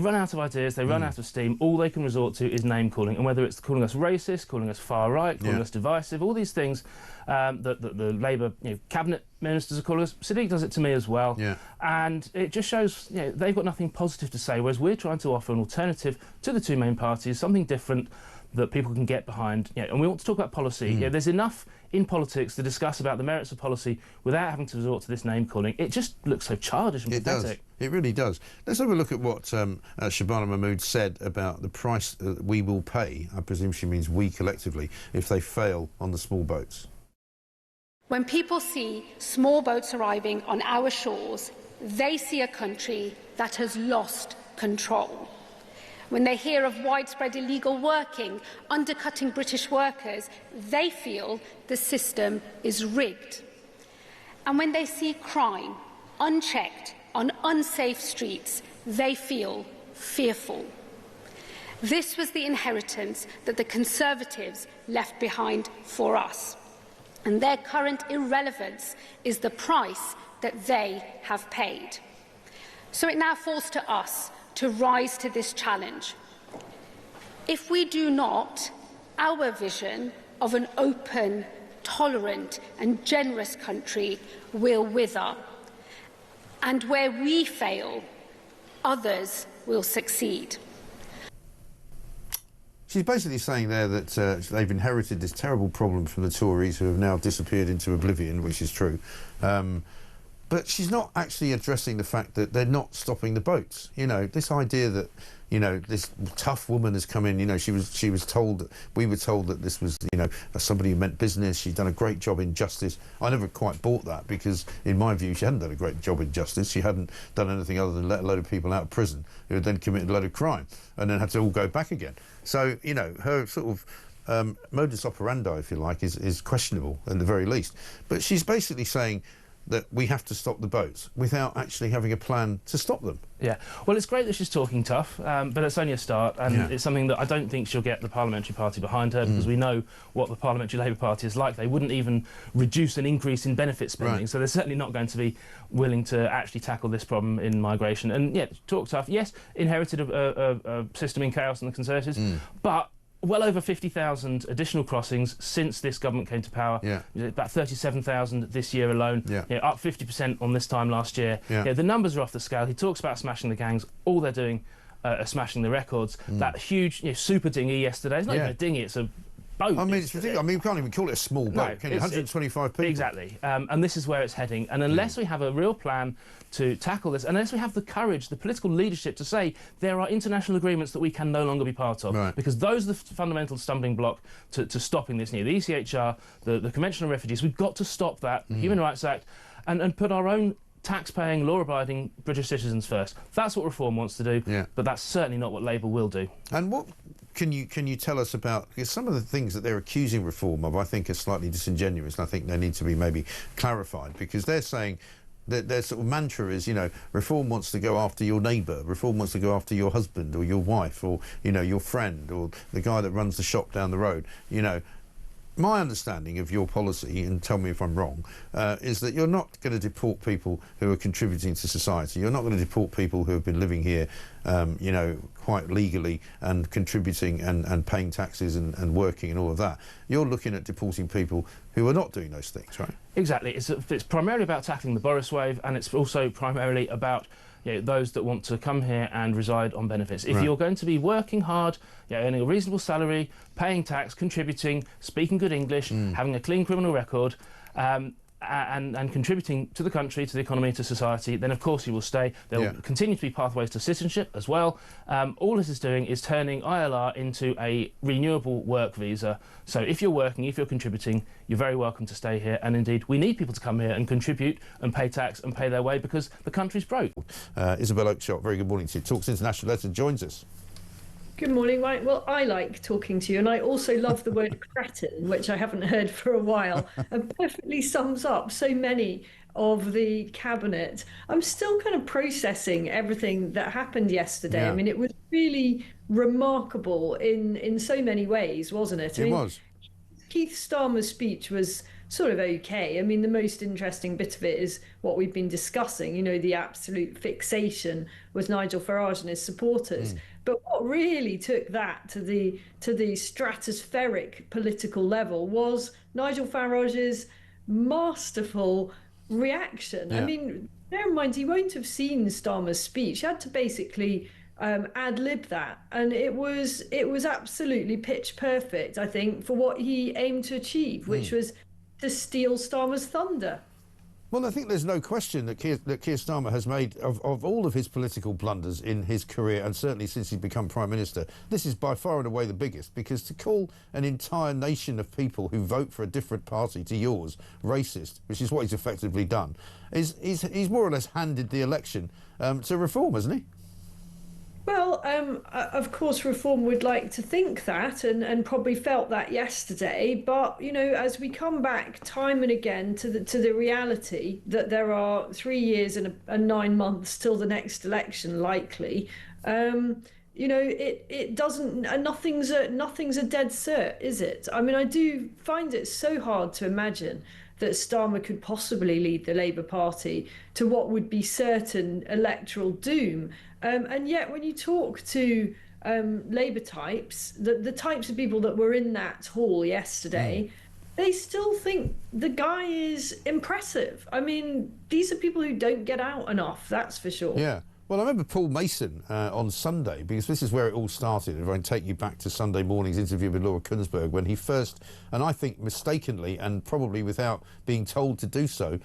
run out of ideas, they run out of steam. All they can resort to is name-calling. And whether it's calling us racist, calling us far-right, calling us divisive, all these things that the Labour cabinet ministers are calling us. Sadiq does it to me as well. Yeah. And it just shows they've got nothing positive to say, whereas we're trying to offer an alternative to the two main parties, something different that people can get behind. And we want to talk about policy. There's enough in politics to discuss about the merits of policy without having to resort to this name-calling. It just looks so childish and pathetic. It really does. Let's have a look at what Shabana Mahmood said about the price we will pay, I presume she means we collectively, if they fail on the small boats. When people see small boats arriving on our shores, they see a country that has lost control. When they hear of widespread illegal working, undercutting British workers, they feel the system is rigged. And when they see crime unchecked on unsafe streets, they feel fearful. This was the inheritance that the Conservatives left behind for us, and their current irrelevance is the price that they have paid. So it now falls to us to rise to this challenge. If we do not, our vision of an open, tolerant and generous country will wither. And where we fail, others will succeed. She's basically saying there that they've inherited this terrible problem from the Tories, who have now disappeared into oblivion, which is true. But she's not actually addressing the fact that they're not stopping the boats. This idea that, this tough woman has come in, she was told, we were told that this was, somebody who meant business. She'd done a great job in justice. I never quite bought that because, in my view, she hadn't done a great job in justice. She hadn't done anything other than let a load of people out of prison who had then committed a load of crime and then had to all go back again. So, her sort of modus operandi, if you like, is questionable at the very least. But she's basically saying that we have to stop the boats without actually having a plan to stop them. Yeah, well, it's great that she's talking tough, but it's only a start, and it's something that I don't think she'll get the Parliamentary Party behind her, because we know what the Parliamentary Labour Party is like. They wouldn't even reduce an increase in benefit spending, so they're certainly not going to be willing to actually tackle this problem in migration. And, talk tough. Yes, inherited a system in chaos in the Conservatives, but well over 50,000 additional crossings since this government came to power. About 37,000 this year alone. Up 50% on this time last year. The numbers are off the scale. He talks about smashing the gangs. All they're doing are smashing the records. That huge super dinghy yesterday. It's not even a dinghy, it's a boat. I mean, it's ridiculous. I mean, we can't even call it a small boat, can you? 125 people. Exactly. And this is where it's heading. And unless we have a real plan to tackle this, unless we have the courage, the political leadership to say there are international agreements that we can no longer be part of, because those are the fundamental stumbling block to stopping this. The ECHR, the Convention on Refugees, we've got to stop that, the Human Rights Act, and put our own tax-paying, law-abiding British citizens first. That's what Reform wants to do, but that's certainly not what Labour will do. And what can you tell us about, because some of the things that they're accusing Reform of, I think, are slightly disingenuous, and I think they need to be maybe clarified, because they're saying that their sort of mantra is, Reform wants to go after your neighbour, Reform wants to go after your husband or your wife or, your friend or the guy that runs the shop down the road, My understanding of your policy, and tell me if I'm wrong, is that you're not going to deport people who are contributing to society. You're not going to deport people who have been living here, quite legally and contributing and paying taxes and working and all of that. You're looking at deporting people who are not doing those things, right? Exactly. It's primarily about tackling the Boris wave, and it's also primarily about those that want to come here and reside on benefits. If you're going to be working hard, earning a reasonable salary, paying tax, contributing, speaking good English, having a clean criminal record, and contributing to the country, to the economy, to society, then of course you will stay. There will continue to be pathways to citizenship as well. All this is doing is turning ILR into a renewable work visa. So if you're working, if you're contributing, you're very welcome to stay here. And indeed, we need people to come here and contribute and pay tax and pay their way because the country's broke. Isabel Oakeshott, very good morning to you. Talks International Editor joins us. Good morning, Mike. Well, I like talking to you, and I also love the word Cretin, which I haven't heard for a while, and perfectly sums up so many of the cabinet. I'm still kind of processing everything that happened yesterday. I mean, it was really remarkable in so many ways, wasn't it? It was. Keir Starmer's speech was sort of okay. I mean, the most interesting bit of it is what we've been discussing, you know, the absolute fixation with Nigel Farage and his supporters. But what really took that to the stratospheric political level was Nigel Farage's masterful reaction. I mean, bear in mind, he won't have seen Starmer's speech. He had to basically ad-lib that, and it was absolutely pitch perfect, I think, for what he aimed to achieve, which was to steal Starmer's thunder. Well, I think there's no question that Keir Starmer has made, of all of his political blunders in his career, and certainly since he's become Prime Minister, this is by far and away the biggest, because to call an entire nation of people who vote for a different party to yours racist, which is what he's effectively done, he's more or less handed the election to Reform, hasn't he? Well, of course, Reform would like to think that and probably felt that yesterday. But, you know, as we come back time and again to the reality that there are 3 years and 9 months till the next election, likely, you know, it doesn't, nothing's a dead cert, is it? I mean, I do find it so hard to imagine that Starmer could possibly lead the Labour Party to what would be certain electoral doom. And yet when you talk to Labour types, the types of people that were in that hall yesterday, they still think the guy is impressive. I mean, these are people who don't get out enough, that's for sure. Yeah. Well, I remember Paul Mason on Sunday, because this is where it all started. If I can take you back to Sunday morning's interview with Laura Kuenssberg, when he first, and I think mistakenly and probably without being told to do so,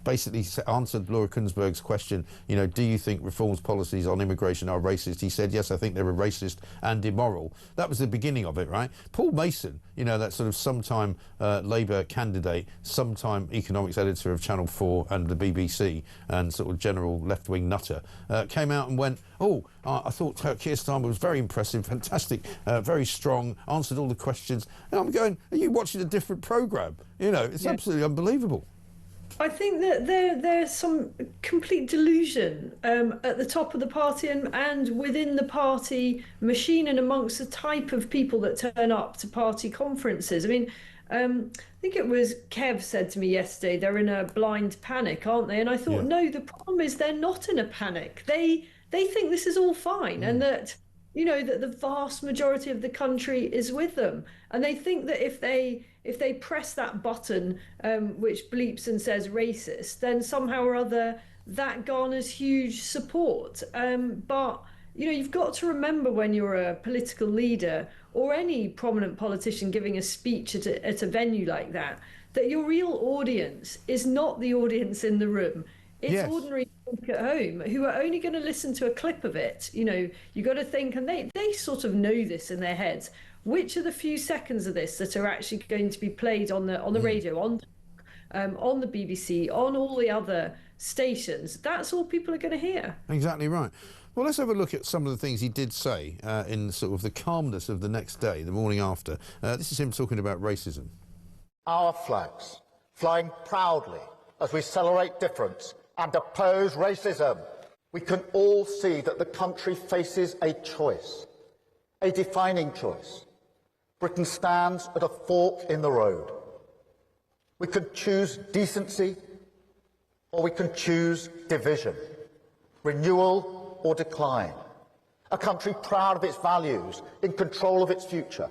basically answered Laura Kuenssberg's question, you know, do you think Reform's policies on immigration are racist? He said, yes, I think they're racist and immoral. That was the beginning of it, right? Paul Mason, you know, that sort of sometime Labour candidate, sometime economics editor of Channel 4 and the BBC, and sort of general left-wing nutter, came out and went, I thought Keir Starmer was very impressive, fantastic, very strong, answered all the questions. And I'm going, are you watching a different programme? You know, it's absolutely unbelievable. I think that there's some complete delusion at the top of the party and within the party machine and amongst the type of people that turn up to party conferences. I mean, I think it was Kev said to me yesterday, they're in a blind panic, aren't they? And I thought, no, the problem is they're not in a panic. They think this is all fine and that, you know, that the vast majority of the country is with them. And they think that if they press that button, which bleeps and says racist, then somehow or other that garners huge support. But, you know, you've got to remember when you're a political leader or any prominent politician giving a speech at a venue like that your real audience is not the audience in the room. It's ordinary folk at home who are only going to listen to a clip of it. You know, you got to think, and they sort of know this in their heads. Which are the few seconds of this that are actually going to be played on the radio, on the BBC, on all the other stations? That's all people are going to hear. Exactly right. Well, let's have a look at some of the things he did say in sort of the calmness of the next day, the morning after. This is him talking about racism. Our flags flying proudly as we celebrate difference and oppose racism. We can all see that the country faces a choice, a defining choice. Britain stands at a fork in the road. We can choose decency or we can choose division, renewal or decline. A country proud of its values, in control of its future.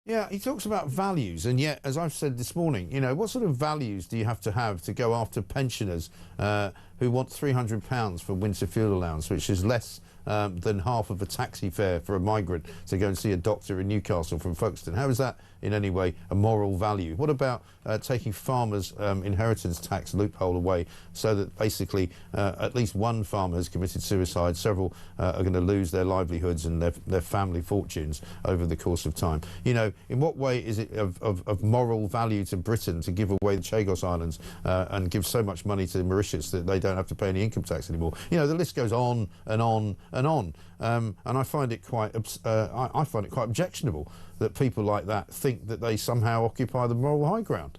Yeah, he talks about values, and yet, as I've said this morning, you know, what sort of values do you have to go after pensioners who want £300 for winter fuel allowance, which is less than half of a taxi fare for a migrant to go and see a doctor in Newcastle from Folkestone? How is that in any way a moral value? What about taking farmers' inheritance tax loophole away so that basically at least one farmer has committed suicide, several are going to lose their livelihoods and their family fortunes over the course of time? You know, in what way is it of moral value to Britain to give away the Chagos Islands and give so much money to Mauritius that they don't have to pay any income tax anymore? You know, the list goes on and on and on. And I find it quite I find it quite objectionable that people like that think that they somehow occupy the moral high ground.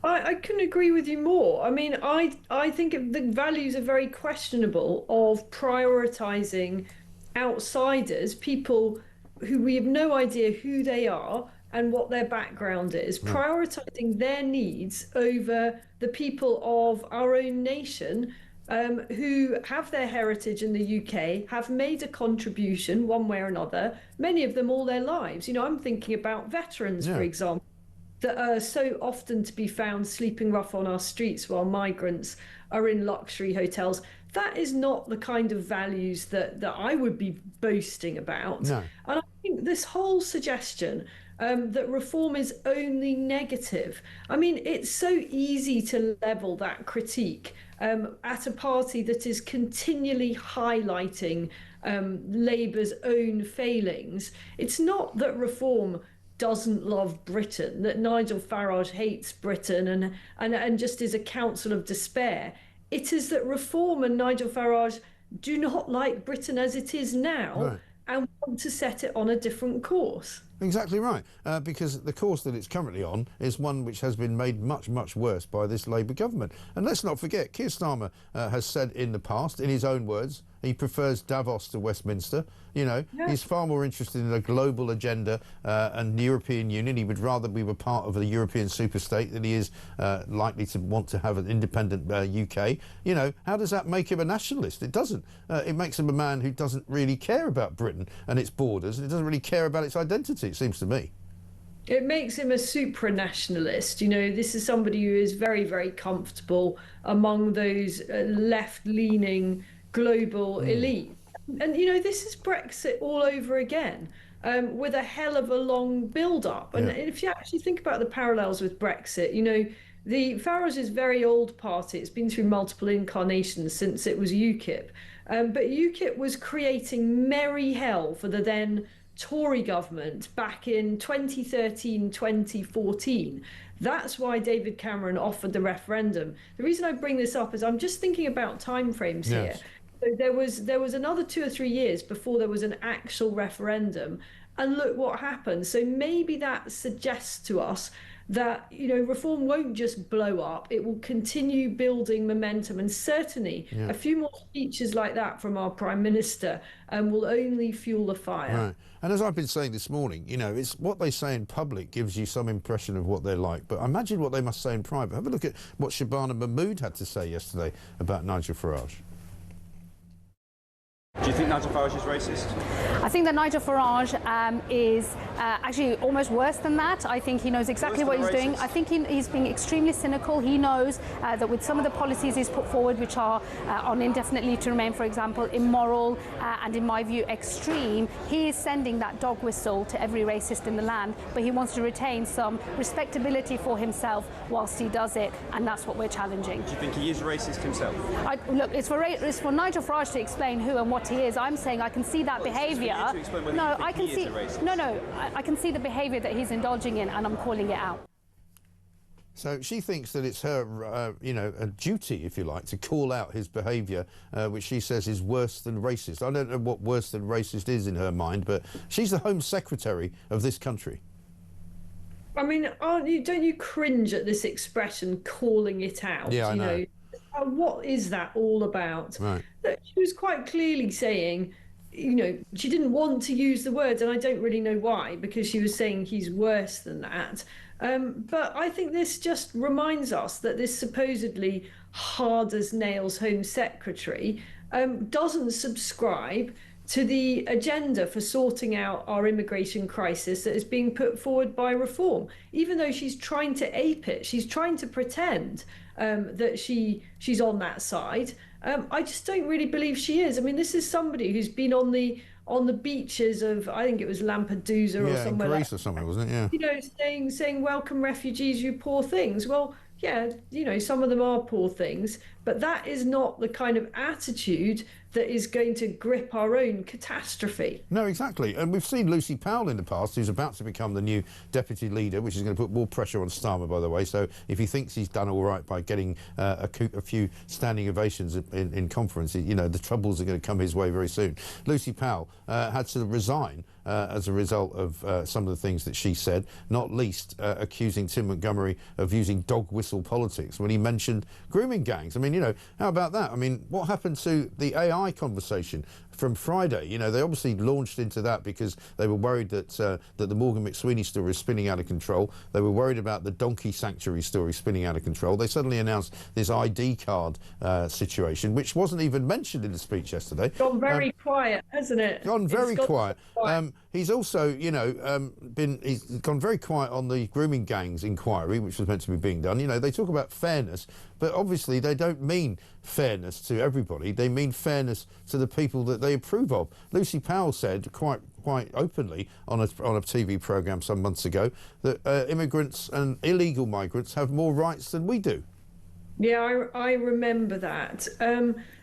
I couldn't agree with you more. I mean, I think the values are very questionable of prioritising outsiders, people who we have no idea who they are and what their background is, prioritising their needs over the people of our own nation, who have their heritage in the UK, have made a contribution one way or another, many of them all their lives. You know, I'm thinking about veterans, for example, that are so often to be found sleeping rough on our streets while migrants are in luxury hotels. That is not the kind of values that I would be boasting about. No. And I think this whole suggestion that reform is only negative. I mean, it's so easy to level that critique at a party that is continually highlighting Labour's own failings. It's not that reform doesn't love Britain, that Nigel Farage hates Britain and just is a counsel of despair. It is that reform and Nigel Farage do not like Britain as it is now and want to set it on a different course. Exactly right, because the course that it's currently on is one which has been made much, much worse by this Labour government. And let's not forget, Keir Starmer has said in the past, in his own words, he prefers Davos to Westminster. You know, he's far more interested in a global agenda and the European Union. He would rather we were part of a European superstate than he is likely to want to have an independent UK. You know, how does that make him a nationalist? It doesn't. It makes him a man who doesn't really care about Britain and its borders. And it doesn't really care about its identity, it seems to me. It makes him a supranationalist. You know, this is somebody who is very, very comfortable among those left-leaning global elite. And, you know, this is Brexit all over again, with a hell of a long build-up. And if you actually think about the parallels with Brexit, you know, the Farage's very old party, it's been through multiple incarnations since it was UKIP. But UKIP was creating merry hell for the then Tory government back in 2013, 2014. That's why David Cameron offered the referendum. The reason I bring this up is I'm just thinking about timeframes here. So there was another 2 or 3 years before there was an actual referendum, and look what happened. So maybe that suggests to us that, you know, reform won't just blow up, it will continue building momentum, and certainly a few more speeches like that from our Prime Minister will only fuel the fire. Right. And as I've been saying this morning, you know, it's what they say in public gives you some impression of what they're like, but imagine what they must say in private. Have a look at what Shabana Mahmood had to say yesterday about Nigel Farage. Do you think Nigel Farage is racist? I think that Nigel Farage is actually almost worse than that. I think he knows exactly what he's doing. I think he's being extremely cynical. He knows that with some of the policies he's put forward, which are on indefinite leave to remain, for example, immoral and, in my view, extreme, he is sending that dog whistle to every racist in the land, but he wants to retain some respectability for himself whilst he does it, and that's what we're challenging. Do you think he is racist himself? Look, it's for Nigel Farage to explain who and what he is. I'm saying I can see that behaviour. No, I can see. I can see the behaviour that he's indulging in, and I'm calling it out. So she thinks that it's her, you know, a duty, if you like, to call out his behaviour, which she says is worse than racist. I don't know what worse than racist is in her mind, but she's the Home Secretary of this country. I mean, don't you cringe at this expression, calling it out? Yeah, I know. What is that all about? Right. She was quite clearly saying, you know, she didn't want to use the words, and I don't really know why, because she was saying he's worse than that. But I think this just reminds us that this supposedly hard-as-nails Home Secretary doesn't subscribe to the agenda for sorting out our immigration crisis that is being put forward by reform. Even though she's trying to ape it, she's trying to pretend that she's on that side. I just don't really believe she is. I mean, this is somebody who's been on the beaches of, I think it was Lampedusa or somewhere Greece like or something, wasn't it? Yeah. You know, saying welcome refugees, you poor things. Well, yeah, you know, some of them are poor things, but that is not the kind of attitude that is going to grip our own catastrophe. No, exactly. And we've seen Lucy Powell in the past, who's about to become the new deputy leader, which is going to put more pressure on Starmer, by the way. So if he thinks he's done all right by getting a few standing ovations in conference, you know, the troubles are going to come his way very soon. Lucy Powell had to resign as a result of some of the things that she said, not least accusing Tim Montgomery of using dog whistle politics when he mentioned grooming gangs. I mean, you know, how about that? I mean, what happened to the AI conversation from Friday? You know, they obviously launched into that because they were worried that that the Morgan McSweeney story is spinning out of control. They were worried about the donkey sanctuary story spinning out of control. They suddenly announced this ID card situation, which wasn't even mentioned in the speech yesterday. Gone very quiet, hasn't it? Gone very quiet. He's also, you know, he's gone very quiet on the grooming gangs inquiry, which was meant to be being done. You know, they talk about fairness, but obviously they don't mean fairness to everybody. They mean fairness to the people that they approve of. Lucy Powell said quite openly on a TV programme some months ago that immigrants and illegal migrants have more rights than we do. Yeah, I remember that.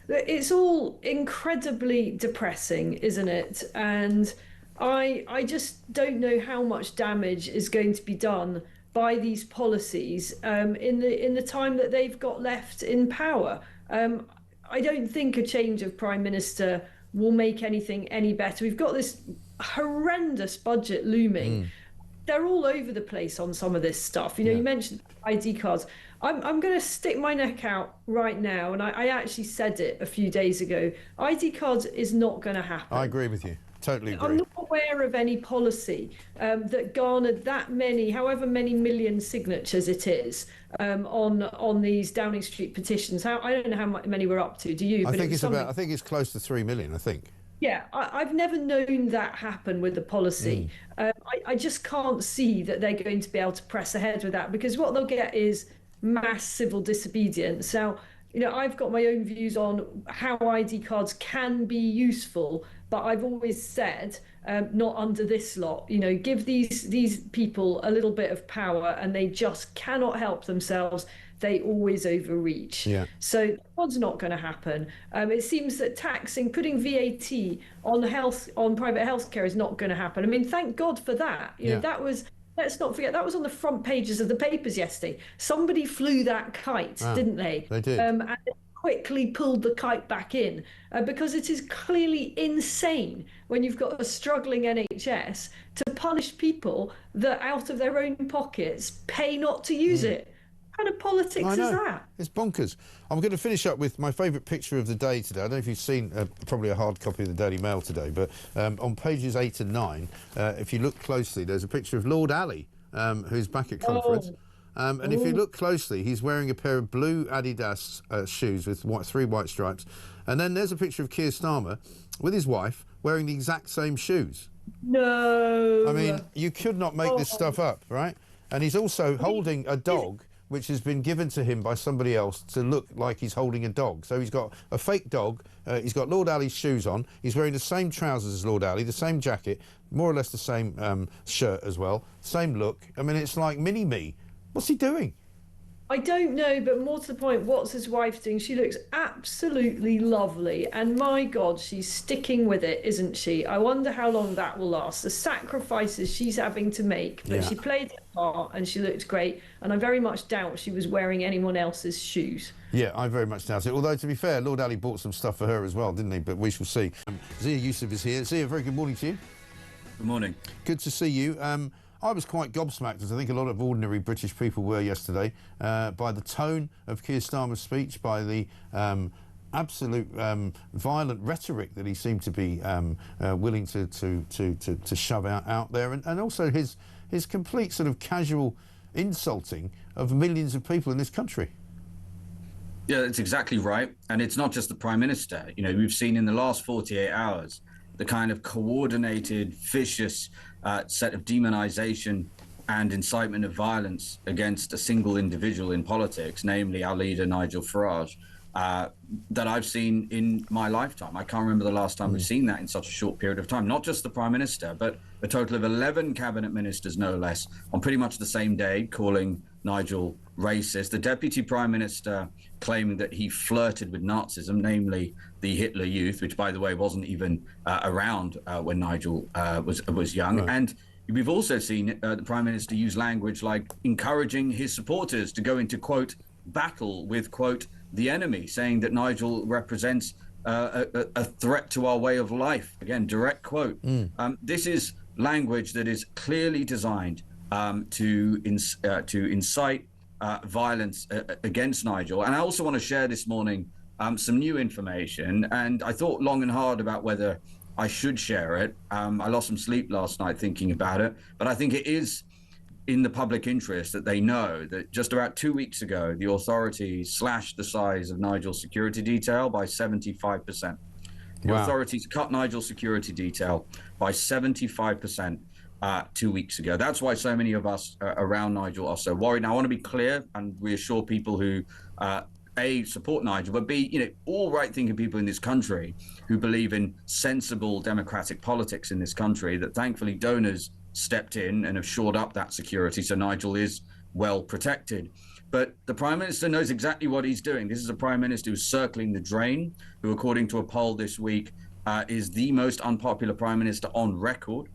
It's all incredibly depressing, isn't it? And I just don't know how much damage is going to be done by these policies in the time that they've got left in power. I don't think a change of Prime Minister will make anything any better. We've got this horrendous budget looming. They're all over the place on some of this stuff. You know, you mentioned ID cards. I'm going to stick my neck out right now, and I actually said it a few days ago. ID cards is not going to happen. I agree with you. Totally agree. I'm not aware of any policy that garnered that many, however many million signatures it is, on these Downing Street petitions. I don't know how many we're up to. Do you? I think it's close to 3 million. I think. Yeah, I've never known that happen with the policy. I just can't see that they're going to be able to press ahead with that, because what they'll get is mass civil disobedience. Now, you know, I've got my own views on how ID cards can be useful, but I've always said not under this lot. You know, give these people a little bit of power and they just cannot help themselves. They always overreach. Yeah. So that's not going to happen. It seems that putting VAT on private healthcare is not going to happen. I mean, thank God for that. You know, that was. Let's not forget, that was on the front pages of the papers yesterday. Somebody flew that kite, didn't they? They did. And quickly pulled the kite back in because it is clearly insane when you've got a struggling NHS to punish people that out of their own pockets pay not to use it. What kind of politics is that? It's bonkers. I'm going to finish up with my favourite picture of the day today. I don't know if you've seen probably a hard copy of the Daily Mail today, but on pages 8 and 9, if you look closely, there's a picture of Lord Ali, who's back at conference. And if you look closely, he's wearing a pair of blue Adidas shoes with 3 white stripes. And then there's a picture of Keir Starmer with his wife wearing the exact same shoes. No. I mean, you could not make this stuff up, right? And he's also holding a dog which has been given to him by somebody else to look like he's holding a dog. So he's got a fake dog, he's got Lord Ali's shoes on, he's wearing the same trousers as Lord Ali, the same jacket, more or less the same shirt as well, same look. I mean, it's like mini-me. What's he doing? I don't know, but more to the point, what's his wife doing? She looks absolutely lovely, and my God, she's sticking with it, isn't she? I wonder how long that will last. The sacrifices she's having to make, but she played her part and she looked great, and I very much doubt she was wearing anyone else's shoes. Yeah, I very much doubt it. Although, to be fair, Lord Ali bought some stuff for her as well, didn't he? But we shall see. Zia Yusuf is here. Zia, very good morning to you. Good morning. Good to see you. I was quite gobsmacked, as I think a lot of ordinary British people were yesterday, by the tone of Keir Starmer's speech, by the absolute violent rhetoric that he seemed to be willing to shove out there, and also his complete sort of casual insulting of millions of people in this country. Yeah, that's exactly right. And it's not just the Prime Minister. You know, we've seen in the last 48 hours the kind of coordinated, vicious set of demonization and incitement of violence against a single individual in politics, namely our leader, Nigel Farage. that I've seen in my lifetime. I can't remember the last time we've seen that in such a short period of time. Not just the Prime Minister, but a total of 11 cabinet ministers, no less, on pretty much the same day, calling Nigel racist. The Deputy Prime Minister claiming that he flirted with Nazism, namely the Hitler Youth, which, by the way, wasn't even around when Nigel was young. Right. And we've also seen the Prime Minister use language like encouraging his supporters to go into, quote, battle with, quote, the enemy, saying that Nigel represents a threat to our way of life. Again, direct quote. This is language that is clearly designed to incite violence against Nigel. And I also want to share this morning some new information. And I thought long and hard about whether I should share it. I lost some sleep last night thinking about it, but I think it is in the public interest that they know that just about 2 weeks ago, the authorities slashed the size of Nigel's security detail by 75%. The authorities cut Nigel's security detail by 75% 2 weeks ago. That's why so many of us around Nigel are so worried. Now, I want to be clear and reassure people who A, support Nigel, but B, all right-thinking people in this country who believe in sensible democratic politics in this country, that thankfully donors stepped in and have shored up that security, so Nigel is well protected. But the Prime Minister knows exactly what he's doing. This is a Prime Minister who's circling the drain, who, according to a poll this week, is the most unpopular Prime Minister on record.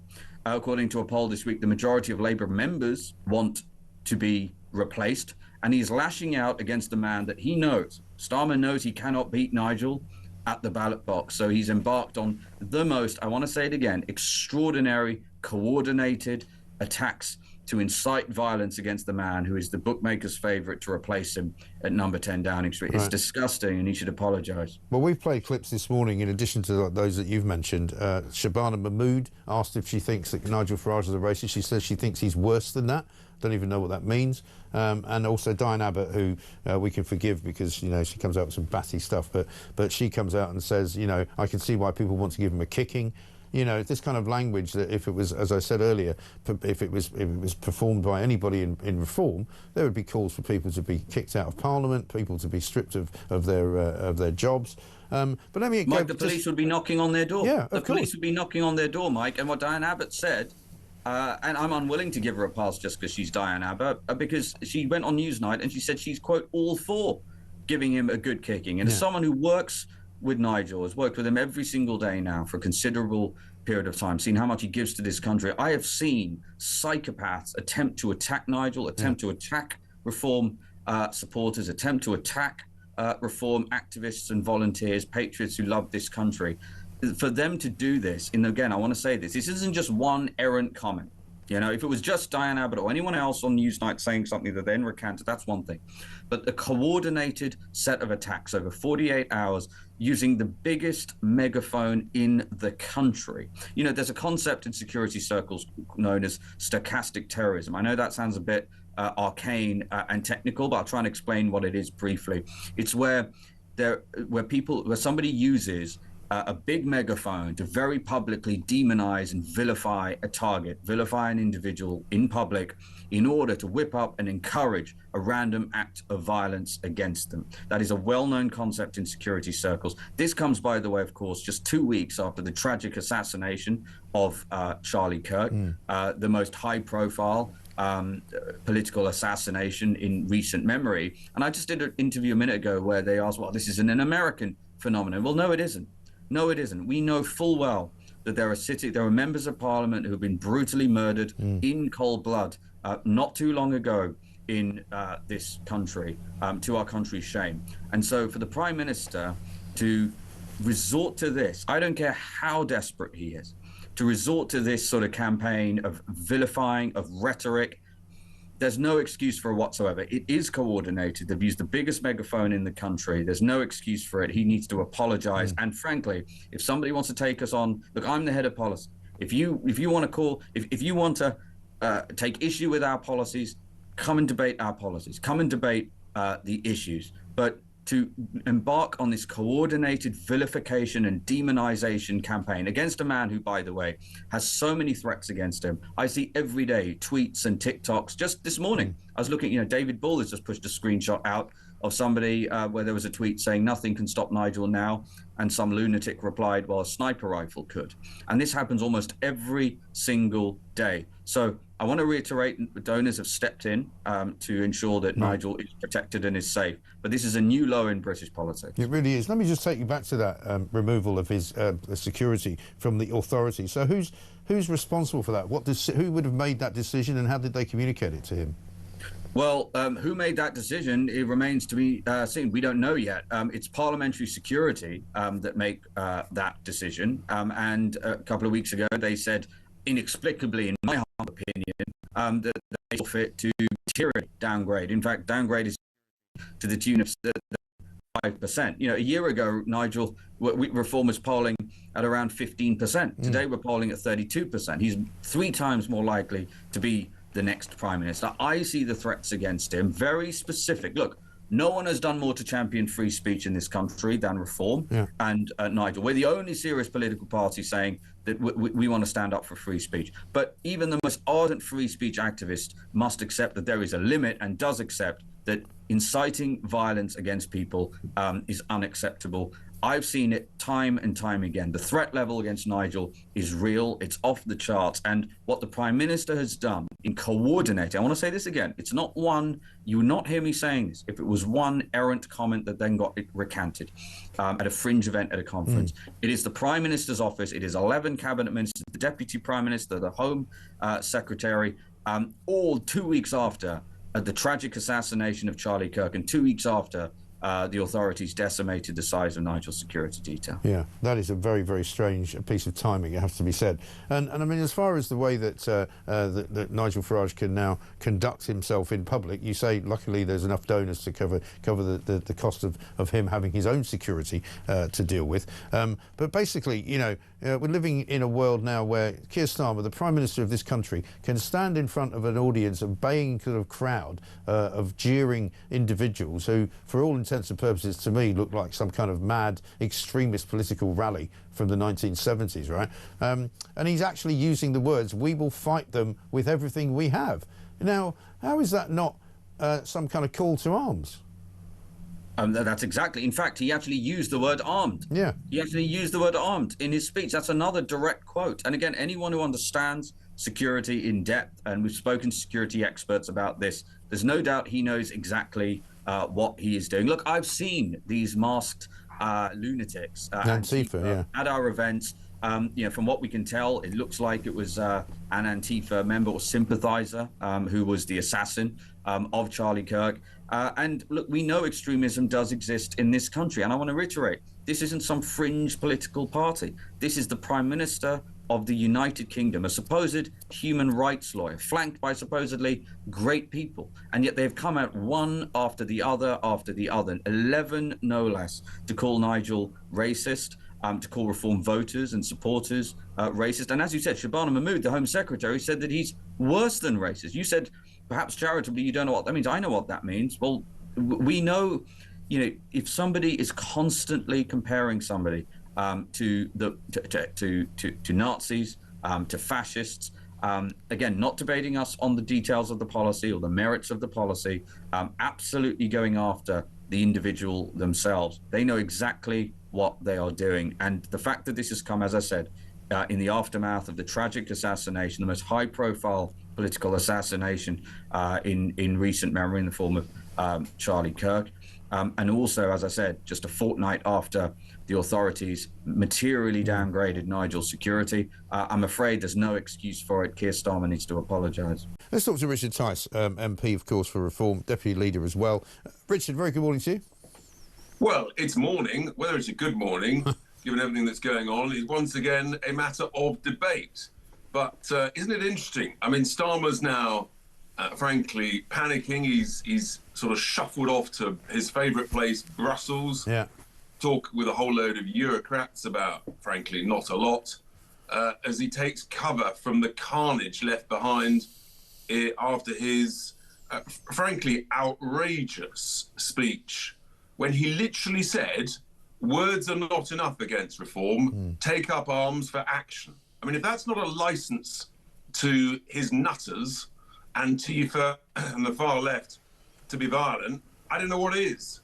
According to a poll this week, the majority of Labour members want to be replaced, and he's lashing out against the man that he knows. Starmer knows he cannot beat Nigel at the ballot box, so he's embarked on the most, I want to say it again, extraordinary, coordinated attacks to incite violence against the man who is the bookmaker's favourite to replace him at number 10 Downing Street. Right. It's disgusting, and he should apologise. Well, we've played clips this morning, in addition to those that you've mentioned. Shabana Mahmood asked if she thinks that Nigel Farage is a racist. She says she thinks he's worse than that. Don't even know what that means. And also Diane Abbott, who we can forgive because, she comes out with some batty stuff, but she comes out and says, I can see why people want to give him a kicking. This kind of language that if it was, as I said earlier, if it was performed by anybody in reform, there would be calls for people to be kicked out of Parliament, people to be stripped of their jobs. But let me Mike, the police would be knocking on their door. Yeah, the police would be knocking on their door, Mike. And what Diane Abbott said, and I'm unwilling to give her a pass just because she's Diane Abbott, because she went on Newsnight and she said she's, quote, all for giving him a good kicking. And as someone who works with Nigel, has worked with him every single day now for a considerable period of time, seen how much he gives to this country, I have seen psychopaths attempt to attack Nigel, attempt to attack reform supporters, attempt to attack reform activists and volunteers, patriots who love this country. For them to do this, and again, I want to say this isn't just one errant comment. If it was just Diane Abbott or anyone else on Newsnight saying something that then recanted, that's one thing. But a coordinated set of attacks over 48 hours using the biggest megaphone in the country. There's a concept in security circles known as stochastic terrorism. I know that sounds a bit arcane and technical, but I'll try and explain what it is briefly. It's where somebody uses a big megaphone to very publicly demonize and vilify a target, vilify an individual in public in order to whip up and encourage a random act of violence against them. That is a well-known concept in security circles. This comes, by the way, of course, just 2 weeks after the tragic assassination of Charlie Kirk, the most high-profile political assassination in recent memory. And I just did an interview a minute ago where they asked, well, this isn't an American phenomenon. Well, no, it isn't. No, it isn't. We know full well that there are members of Parliament who have been brutally murdered in cold blood not too long ago in this country, to our country's shame. And so for the Prime Minister to resort to this, I don't care how desperate he is, to resort to this sort of campaign of vilifying, of rhetoric, there's no excuse for it whatsoever. It is coordinated. They've used the biggest megaphone in the country. There's no excuse for it. He needs to apologize. And frankly, if somebody wants to take us on, look, I'm the head of policy. If you want to take issue with our policies, come and debate our policies. Come and debate the issues. But to embark on this coordinated vilification and demonization campaign against a man who, by the way, has so many threats against him. I see every day tweets and TikToks. Just this morning, I was looking, David Bull has just pushed a screenshot out of somebody where there was a tweet saying nothing can stop Nigel now, and some lunatic replied, well, a sniper rifle could. And this happens almost every single day. So I want to reiterate, donors have stepped in to ensure that Nigel is protected and is safe. But this is a new low in British politics. It really is. Let me just take you back to that removal of his security from the authorities. So who's responsible for that? Who would have made that decision, and how did they communicate it to him? Well, who made that decision? It remains to be seen. We don't know yet. It's parliamentary security that make that decision. And a couple of weeks ago, they said, inexplicably, in my humble opinion, that they saw fit to materially downgrade. In fact, downgrade is to the tune of 5%. You know, a year ago, Nigel, Reform was polling at around 15%. Today, we're polling at 32%. He's 3 times more likely to be the next Prime Minister. I see the threats against him very specific. Look, no one has done more to champion free speech in this country than Reform and Nigel. We're the only serious political party saying that we want to stand up for free speech. But even the most ardent free speech activist must accept that there is a limit, and does accept that inciting violence against people is unacceptable. I've seen it time and time again. The threat level against Nigel is real. It's off the charts. And what the Prime Minister has done in coordinating, I want to say this again, it's not one, you will not hear me saying this, if it was one errant comment that then got it recanted at a fringe event at a conference. It is the Prime Minister's office. It is 11 cabinet ministers, the Deputy Prime Minister, the Home Secretary, all 2 weeks after the tragic assassination of Charlie Kirk, and 2 weeks after the authorities decimated the size of Nigel's security detail. Yeah, that is a very, very strange piece of timing, it has to be said. And I mean, as far as the way that, that Nigel Farage can now conduct himself in public, you say luckily there's enough donors to cover the cost of him having his own security to deal with. But basically, you know, we're living in a world now where Keir Starmer, the Prime Minister of this country, can stand in front of an audience, a baying kind of crowd of jeering individuals who, for all intents and purposes, to me, look like some kind of mad extremist political rally from the 1970s, right? And he's actually using the words, "We will fight them with everything we have." Now, how is that not some kind of call to arms? That's exactly. In fact, he actually used the word armed. Yeah. He actually used the word armed in his speech. That's another direct quote. And again, anyone who understands security in depth, and we've spoken to security experts about this, there's no doubt he knows exactly what he is doing. Look, I've seen these masked lunatics Antifa, at our events. You know, from what we can tell, it looks like it was an Antifa member or sympathizer who was the assassin of Charlie Kirk. And look, we know extremism does exist in this country. And I want to reiterate, this isn't some fringe political party. This is the Prime Minister of the United Kingdom, a supposed human rights lawyer, flanked by supposedly great people. And yet they've come out one after the other, 11 no less, to call Nigel racist, to call Reform voters and supporters racist. And as you said, Shabana Mahmood, the Home Secretary, said that he's worse than racist. You said, perhaps charitably, you don't know what that means. I know what that means. Well, we know, you know, if somebody is constantly comparing somebody to Nazis, to fascists, again, not debating us on the details of the policy or the merits of the policy, absolutely going after the individual themselves. They know exactly what they are doing. And the fact that this has come, as I said, in the aftermath of the tragic assassination, the most high-profile political assassination in recent memory in the form of Charlie Kirk. And also, as I said, just a fortnight after the authorities materially downgraded Nigel's security, I'm afraid there's no excuse for it. Keir Starmer needs to apologise. Let's talk to Richard Tice, MP, of course, for Reform, Deputy Leader as well. Richard, very good morning to you. Well, it's morning. Whether it's a good morning, given everything that's going on, is once again a matter of debate. But isn't it interesting? I mean, Starmer's now, frankly, panicking. He's sort of shuffled off to his favourite place, Brussels. Yeah. Talk with a whole load of bureaucrats about, frankly, not a lot, as he takes cover from the carnage left behind after his, frankly, outrageous speech, when he literally said, words are not enough against Reform, take up arms for action. I mean, if that's not a licence to his nutters, Antifa and the far left to be violent, I don't know what is.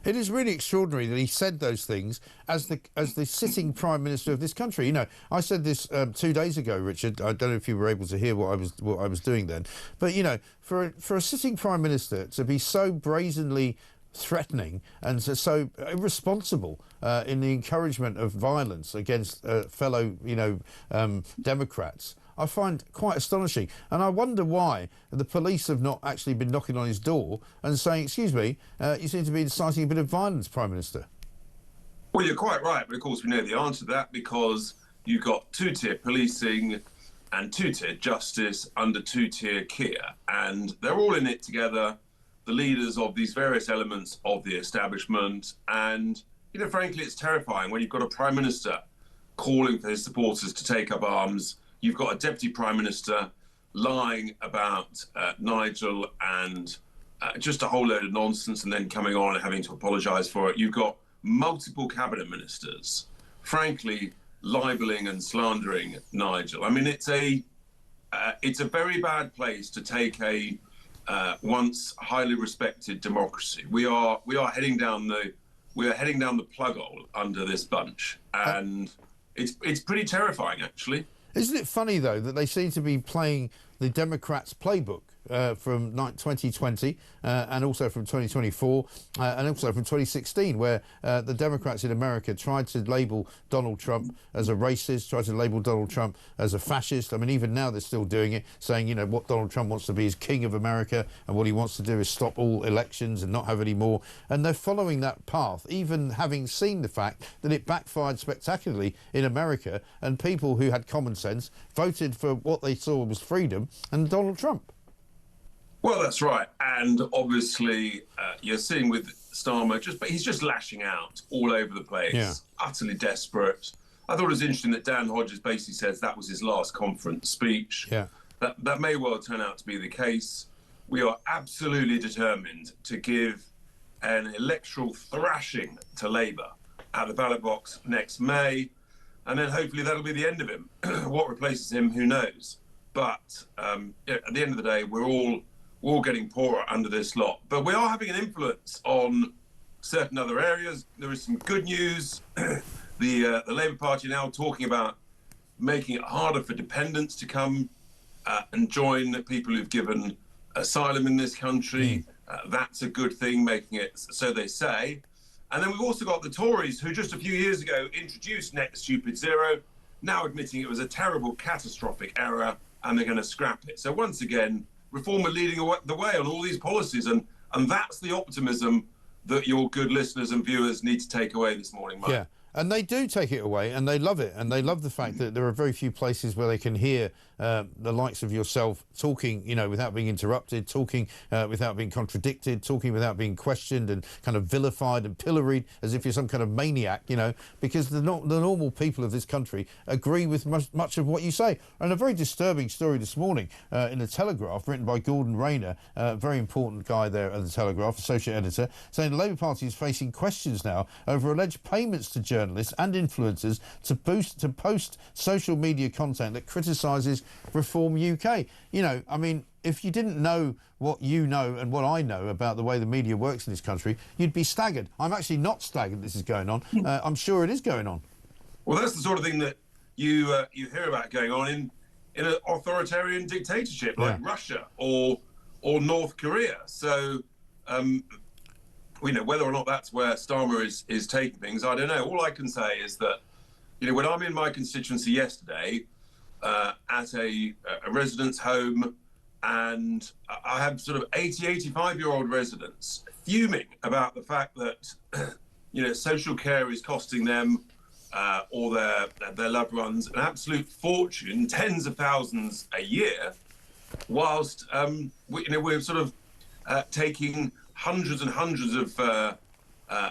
It is really extraordinary that he said those things as the sitting Prime Minister of this country. You know, I said this 2 days ago, Richard. I don't know if you were able to hear what I was doing then. But, you know, for a sitting Prime Minister to be so brazenly threatening and so irresponsible in the encouragement of violence against fellow, Democrats, I find quite astonishing. And I wonder why the police have not actually been knocking on his door and saying, excuse me, you seem to be inciting a bit of violence, Prime Minister. Well, you're quite right, but of course we know the answer to that because you've got two-tier policing and two-tier justice under two-tier Keir, and they're all in it together, the leaders of these various elements of the establishment, and, frankly, it's terrifying when you've got a Prime Minister calling for his supporters to take up arms. You've got a Deputy Prime Minister lying about Nigel and just a whole load of nonsense and then coming on and having to apologise for it. You've got multiple cabinet ministers, frankly, libelling and slandering Nigel. I mean, it's a very bad place to take a once highly respected democracy. We are heading down the plug hole under this bunch, and it's pretty terrifying, actually. Isn't it funny, though, that they seem to be playing the Democrats' playbook from 2020 and also from 2024 and also from 2016, where the Democrats in America tried to label Donald Trump as a racist, tried to label Donald Trump as a fascist. I mean, even now they're still doing it, saying, what Donald Trump wants to be is king of America and what he wants to do is stop all elections and not have any more. And they're following that path, even having seen the fact that it backfired spectacularly in America and people who had common sense voted for what they saw was freedom and Donald Trump. Well, that's right. And obviously, you're seeing with Starmer, he's just lashing out all over the place, utterly desperate. I thought it was interesting that Dan Hodges basically says that was his last conference speech. Yeah. That may well turn out to be the case. We are absolutely determined to give an electoral thrashing to Labour at the ballot box next May. And then hopefully that'll be the end of him. What replaces him, who knows? But at the end of the day, we're all getting poorer under this lot. But we are having an influence on certain other areas. There is some good news. The Labour Party now talking about making it harder for dependents to come and join people who've given asylum in this country. That's a good thing, making it so they say. And then we've also got the Tories, who just a few years ago introduced Net Stupid Zero, now admitting it was a terrible, catastrophic error, and they're going to scrap it. So once again, Reform are leading the way on all these policies, and that's the optimism that your good listeners and viewers need to take away this morning, Mike. Yeah, and they do take it away, and they love it, and they love the fact that there are very few places where they can hear the likes of yourself talking, without being interrupted, talking without being contradicted, talking without being questioned and kind of vilified and pilloried as if you're some kind of maniac, because the normal people of this country agree with much of what you say. And a very disturbing story this morning in the Telegraph, written by Gordon Rayner, a very important guy there at the Telegraph, associate editor, saying the Labour Party is facing questions now over alleged payments to journalists and influencers to post social media content that criticises Reform UK. I mean, if you didn't know what you know and what I know about the way the media works in this country, you'd be staggered. I'm actually not staggered this is going on. I'm sure it is going on. Well, that's the sort of thing that you hear about going on in an authoritarian dictatorship like Russia or North Korea. So, whether or not that's where Starmer is taking things, I don't know. All I can say is that, when I'm in my constituency yesterday, at a residence home, and I have sort of 85-year-old residents fuming about the fact that, social care is costing them or their loved ones an absolute fortune, tens of thousands a year, whilst we're sort of taking hundreds and hundreds of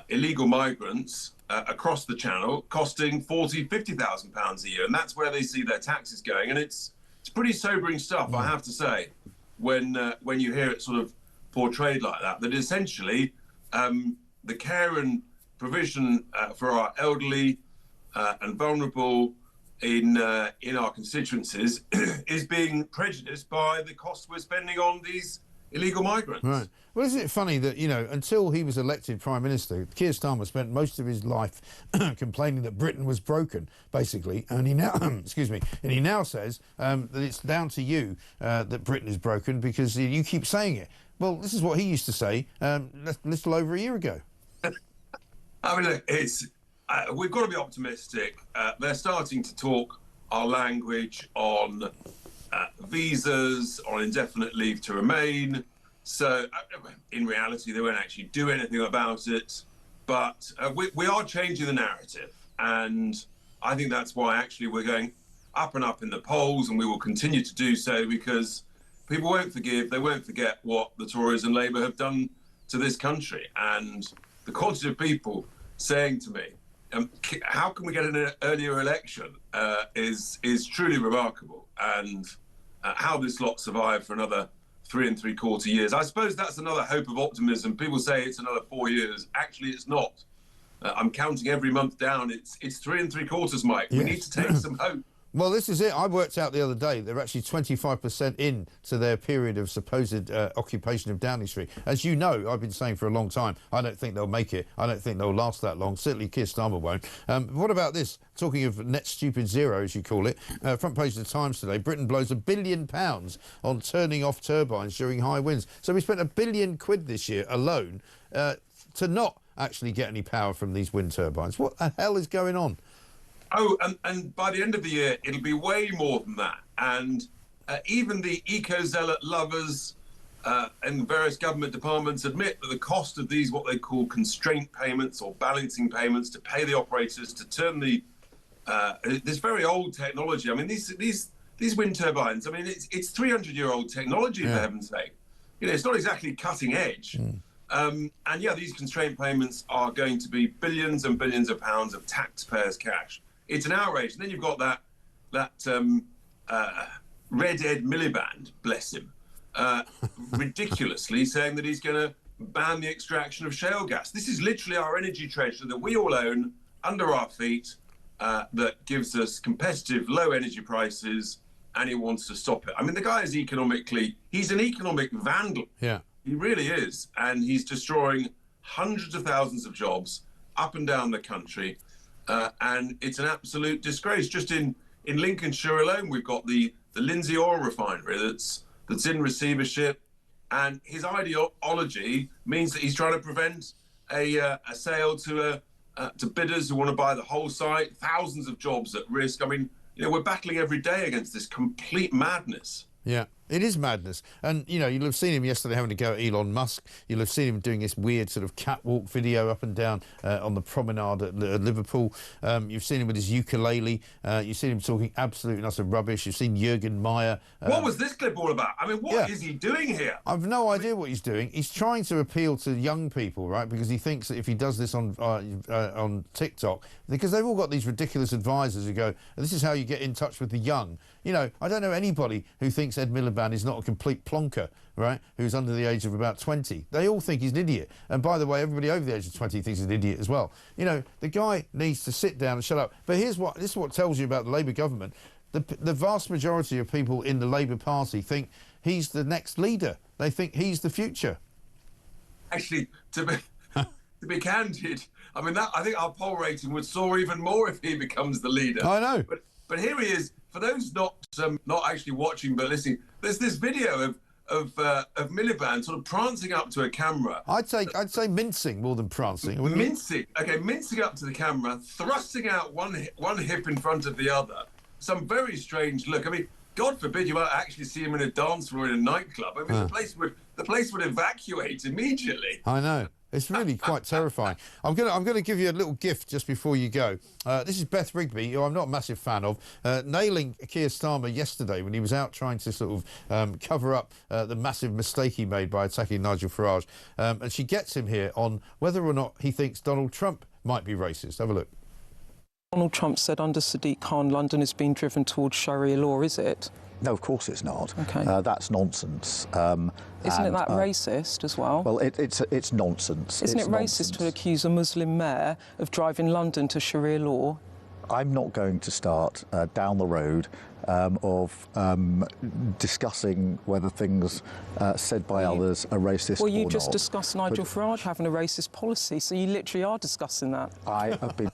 illegal migrants across the channel, costing £40,000-50,000 a year, and that's where they see their taxes going. And it's pretty sobering stuff, I have to say, when you hear it sort of portrayed like that. That essentially the care and provision for our elderly and vulnerable in our constituencies is being prejudiced by the cost we're spending on these illegal migrants. Right. Well, isn't it funny that, you know, until he was elected Prime Minister, Keir Starmer spent most of his life complaining that Britain was broken, basically, and he now, excuse me, and he now says that it's down to you that Britain is broken because you keep saying it. Well, this is what he used to say a little over a year ago. I mean, look, we've got to be optimistic. They're starting to talk our language on visas, on indefinite leave to remain. So, in reality, they won't actually do anything about it. But we are changing the narrative. And I think that's why, actually, we're going up and up in the polls, and we will continue to do so because people won't forgive, they won't forget what the Tories and Labour have done to this country. And the quantity of people saying to me, how can we get an earlier election is truly remarkable. And how this lot survived for another 3 3/4 years. I suppose that's another hope of optimism. People say it's another 4 years. Actually, it's not. I'm counting every month down. It's 3 3/4, Mike. Yes. We need to take some hope. Well, this is it. I worked out the other day they're actually 25% into their period of supposed occupation of Downing Street. As you know, I've been saying for a long time, I don't think they'll make it. I don't think they'll last that long. Certainly Keir Starmer won't. What about this? Talking of net stupid zero, as you call it, front page of the Times today, Britain blows £1 billion on turning off turbines during high winds. So we spent £1 billion this year alone to not actually get any power from these wind turbines. What the hell is going on? Oh, and by the end of the year, it'll be way more than that. And even the eco-zealot lovers and various government departments admit that the cost of these, what they call constraint payments or balancing payments to pay the operators to turn this very old technology. I mean, these wind turbines, I mean, it's 300-year-old technology, for heaven's sake. You know, it's not exactly cutting edge. And yeah, these constraint payments are going to be billions and billions of pounds of taxpayers' cash. It's an outrage. And then you've got that Red Ed Miliband, bless him, ridiculously saying that he's going to ban the extraction of shale gas. This is literally our energy treasure that we all own under our feet, that gives us competitive low energy prices, and he wants to stop it. I mean, the guy is he's an economic vandal. Yeah. He really is. And he's destroying hundreds of thousands of jobs up and down the country. And it's an absolute disgrace. Just in Lincolnshire alone, we've got the Lindsey oil refinery that's in receivership. And his ideology means that he's trying to prevent a sale to bidders who want to buy the whole site, thousands of jobs at risk. I mean, you know, we're battling every day against this complete madness. Yeah, it is madness. And, you know, you'll have seen him yesterday having to go at Elon Musk. You'll have seen him doing this weird sort of catwalk video up and down on the promenade at Liverpool. You've seen him with his ukulele. You've seen him talking absolute and utter rubbish. You've seen Jürgen Meyer. What was this clip all about? I mean, what is he doing here? I've no idea what he's doing. He's trying to appeal to young people, right? Because he thinks that if he does this on TikTok, because they've all got these ridiculous advisors who go, this is how you get in touch with the young. You know, I don't know anybody who thinks Ed Miliband is not a complete plonker, right, who's under the age of about 20. They all think he's an idiot. And by the way, everybody over the age of 20 thinks he's an idiot as well. You know, the guy needs to sit down and shut up. But this is what tells you about the Labour government. The vast majority of people in the Labour Party think he's the next leader. They think he's the future. Actually, to be candid, I mean, I think our poll rating would soar even more if he becomes the leader. I know. But here he is. For those not actually watching but listening, there's this video of Miliband sort of prancing up to a camera. I'd say mincing more than prancing. Mincing, okay, mincing up to the camera, thrusting out one hip in front of the other. Some very strange look. I mean, God forbid you might actually see him in a dance floor in a nightclub. I mean, the place would evacuate immediately. I know. It's really quite terrifying. I'm gonna give you a little gift just before you go. This is Beth Rigby, who I'm not a massive fan of, nailing Keir Starmer yesterday when he was out trying to sort of cover up the massive mistake he made by attacking Nigel Farage. And she gets him here on whether or not he thinks Donald Trump might be racist. Have a look. Donald Trump said under Sadiq Khan, London is being driven towards Sharia law, is it? No, of course it's not. Okay. That's nonsense. Isn't it that racist as well? Well, it's nonsense. Isn't it racist to accuse a Muslim mayor of driving London to Sharia law? I'm not going to start down the road of discussing whether things said by others are racist or not. Well, you just discussed Nigel Farage having a racist policy, so you literally are discussing that. I have been...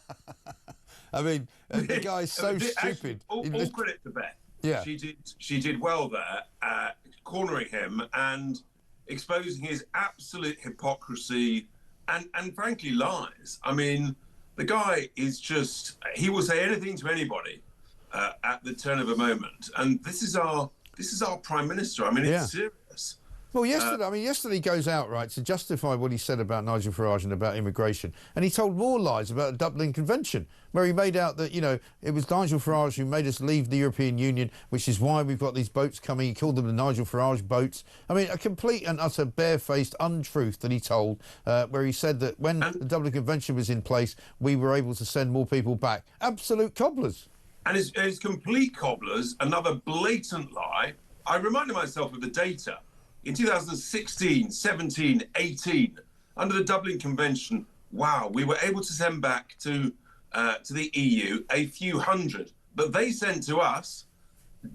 I mean, the guy's so stupid. Actually, all credit to Beth. Yeah. She did well there, cornering him and exposing his absolute hypocrisy and frankly lies. I mean, the guy is just, he will say anything to anybody at the turn of a moment. And this is our Prime Minister. I mean, it's serious. Well, yesterday he goes out, right, to justify what he said about Nigel Farage and about immigration. And he told more lies about the Dublin Convention, where he made out that, you know, it was Nigel Farage who made us leave the European Union, which is why we've got these boats coming. He called them the Nigel Farage boats. I mean, a complete and utter barefaced untruth that he told, where he said that when the Dublin Convention was in place, we were able to send more people back. Absolute cobblers. And his complete cobblers, another blatant lie. I reminded myself of the data. In 2016, 17, 18, under the Dublin Convention, wow, we were able to send back to the EU a few hundred, but they sent to us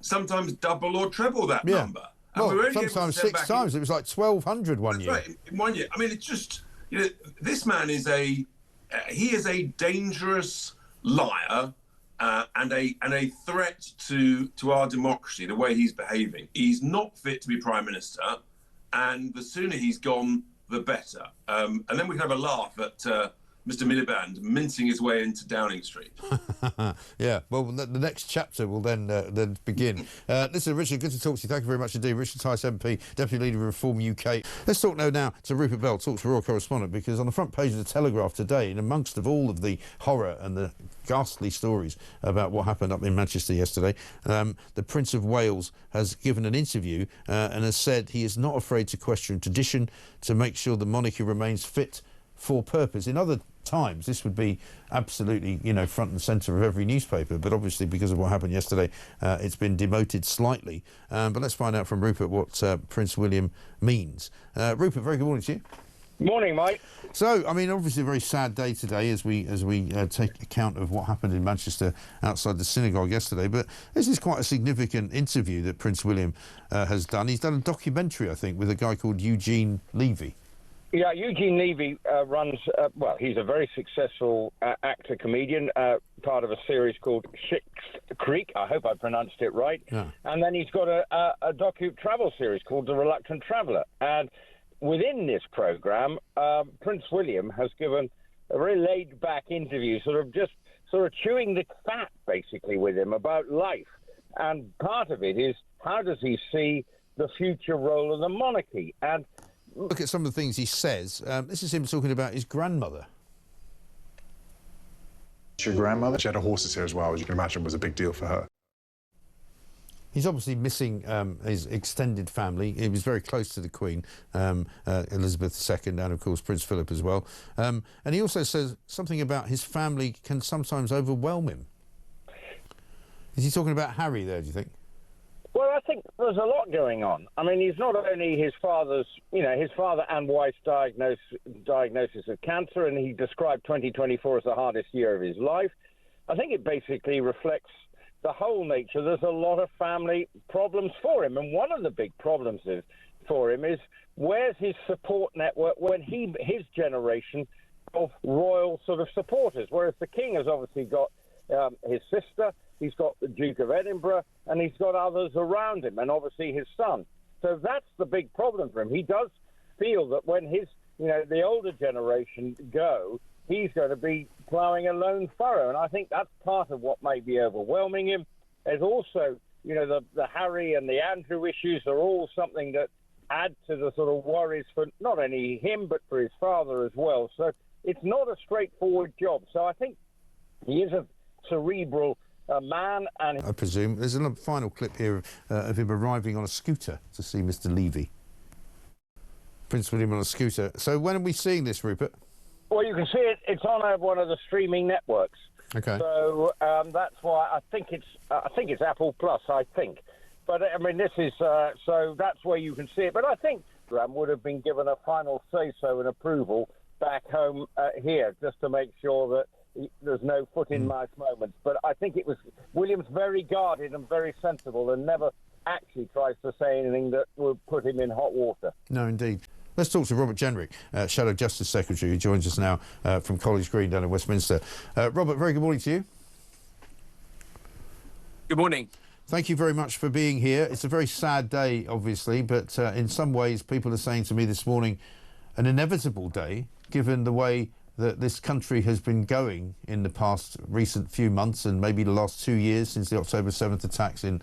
sometimes double or treble that number. And well, we were only sometimes 6 times. It was like 1,200 one year. Right, in 1 year. I mean, it's just, you know, this man is he is a dangerous liar. And a threat to our democracy, the way he's behaving. He's not fit to be Prime Minister, and the sooner he's gone, the better. And then we can have a laugh at Mr. Miliband mincing his way into Downing Street. Yeah, well, the next chapter will then begin. Listen, Richard, good to talk to you. Thank you very much indeed. Richard Tice, MP, Deputy Leader of Reform UK. Let's talk now to Rupert Bell, Talks Royal Correspondent, because on the front page of the Telegraph today, in amongst of all of the horror and the ghastly stories about what happened up in Manchester yesterday, the Prince of Wales has given an interview and has said he is not afraid to question tradition to make sure the monarchy remains fit for purpose. In other times, this would be absolutely, you know, front and centre of every newspaper, but obviously because of what happened yesterday, it's been demoted slightly. But let's find out from Rupert what Prince William means. Rupert, very good morning to you. Morning, mate. So, I mean, obviously a very sad day today as we take account of what happened in Manchester outside the synagogue yesterday. But this is quite a significant interview that Prince William has done. He's done a documentary, I think, with a guy called Eugene Levy. Yeah, Eugene Levy runs, well, he's a very successful actor, comedian, part of a series called Schitt's Creek. I hope I pronounced it right. Yeah. And then he's got a docu-travel series called The Reluctant Traveller. And within this programme, Prince William has given a very laid-back interview, sort of chewing the fat, basically, with him about life. And part of it is, how does he see the future role of the monarchy? And look at some of the things he says. This is him talking about his grandmother. Your grandmother? She had horses here as well, as you can imagine, was a big deal for her. He's obviously missing his extended family. He was very close to the Queen, Elizabeth II, and of course Prince Philip as well. And he also says something about his family can sometimes overwhelm him. Is he talking about Harry there, do you think? Well, I think there's a lot going on. I mean, he's not only his father and wife's diagnosis of cancer, and he described 2024 as the hardest year of his life. I think it basically reflects the whole nature. There's a lot of family problems for him, and one of the big problems for him is where's his support network when his generation of royal sort of supporters, whereas the king has obviously got his sister, he's got the Duke of Edinburgh, and he's got others around him, and obviously his son. So that's the big problem for him. He does feel that when the older generation go, he's going to be ploughing a lone furrow, and I think that's part of what may be overwhelming him. There's also, the Harry and the Andrew issues are all something that add to the sort of worries for not only him, but for his father as well. So it's not a straightforward job. So I think he is a cerebral man. And I presume there's a final clip here of him arriving on a scooter to see Mr. Levy. Prince William on a scooter. So when are we seeing this, Rupert? Well, you can see it. It's on one of the streaming networks. Okay. So that's why I think it's Apple Plus. I think, but I mean, this is so that's where you can see it. But I think Graham would have been given a final say-so and approval back home here, just to make sure that there's no foot in mouth moments. But I think it was William's very guarded and very sensible, and never actually tries to say anything that would put him in hot water. No, indeed. Let's talk to Robert Jenrick, Shadow Justice Secretary, who joins us now from College Green down in Westminster. Robert, very good morning to you. Good morning. Thank you very much for being here. It's a very sad day, obviously, but in some ways people are saying to me this morning an inevitable day, given the way that this country has been going in the past recent few months and maybe the last 2 years since the October 7th attacks in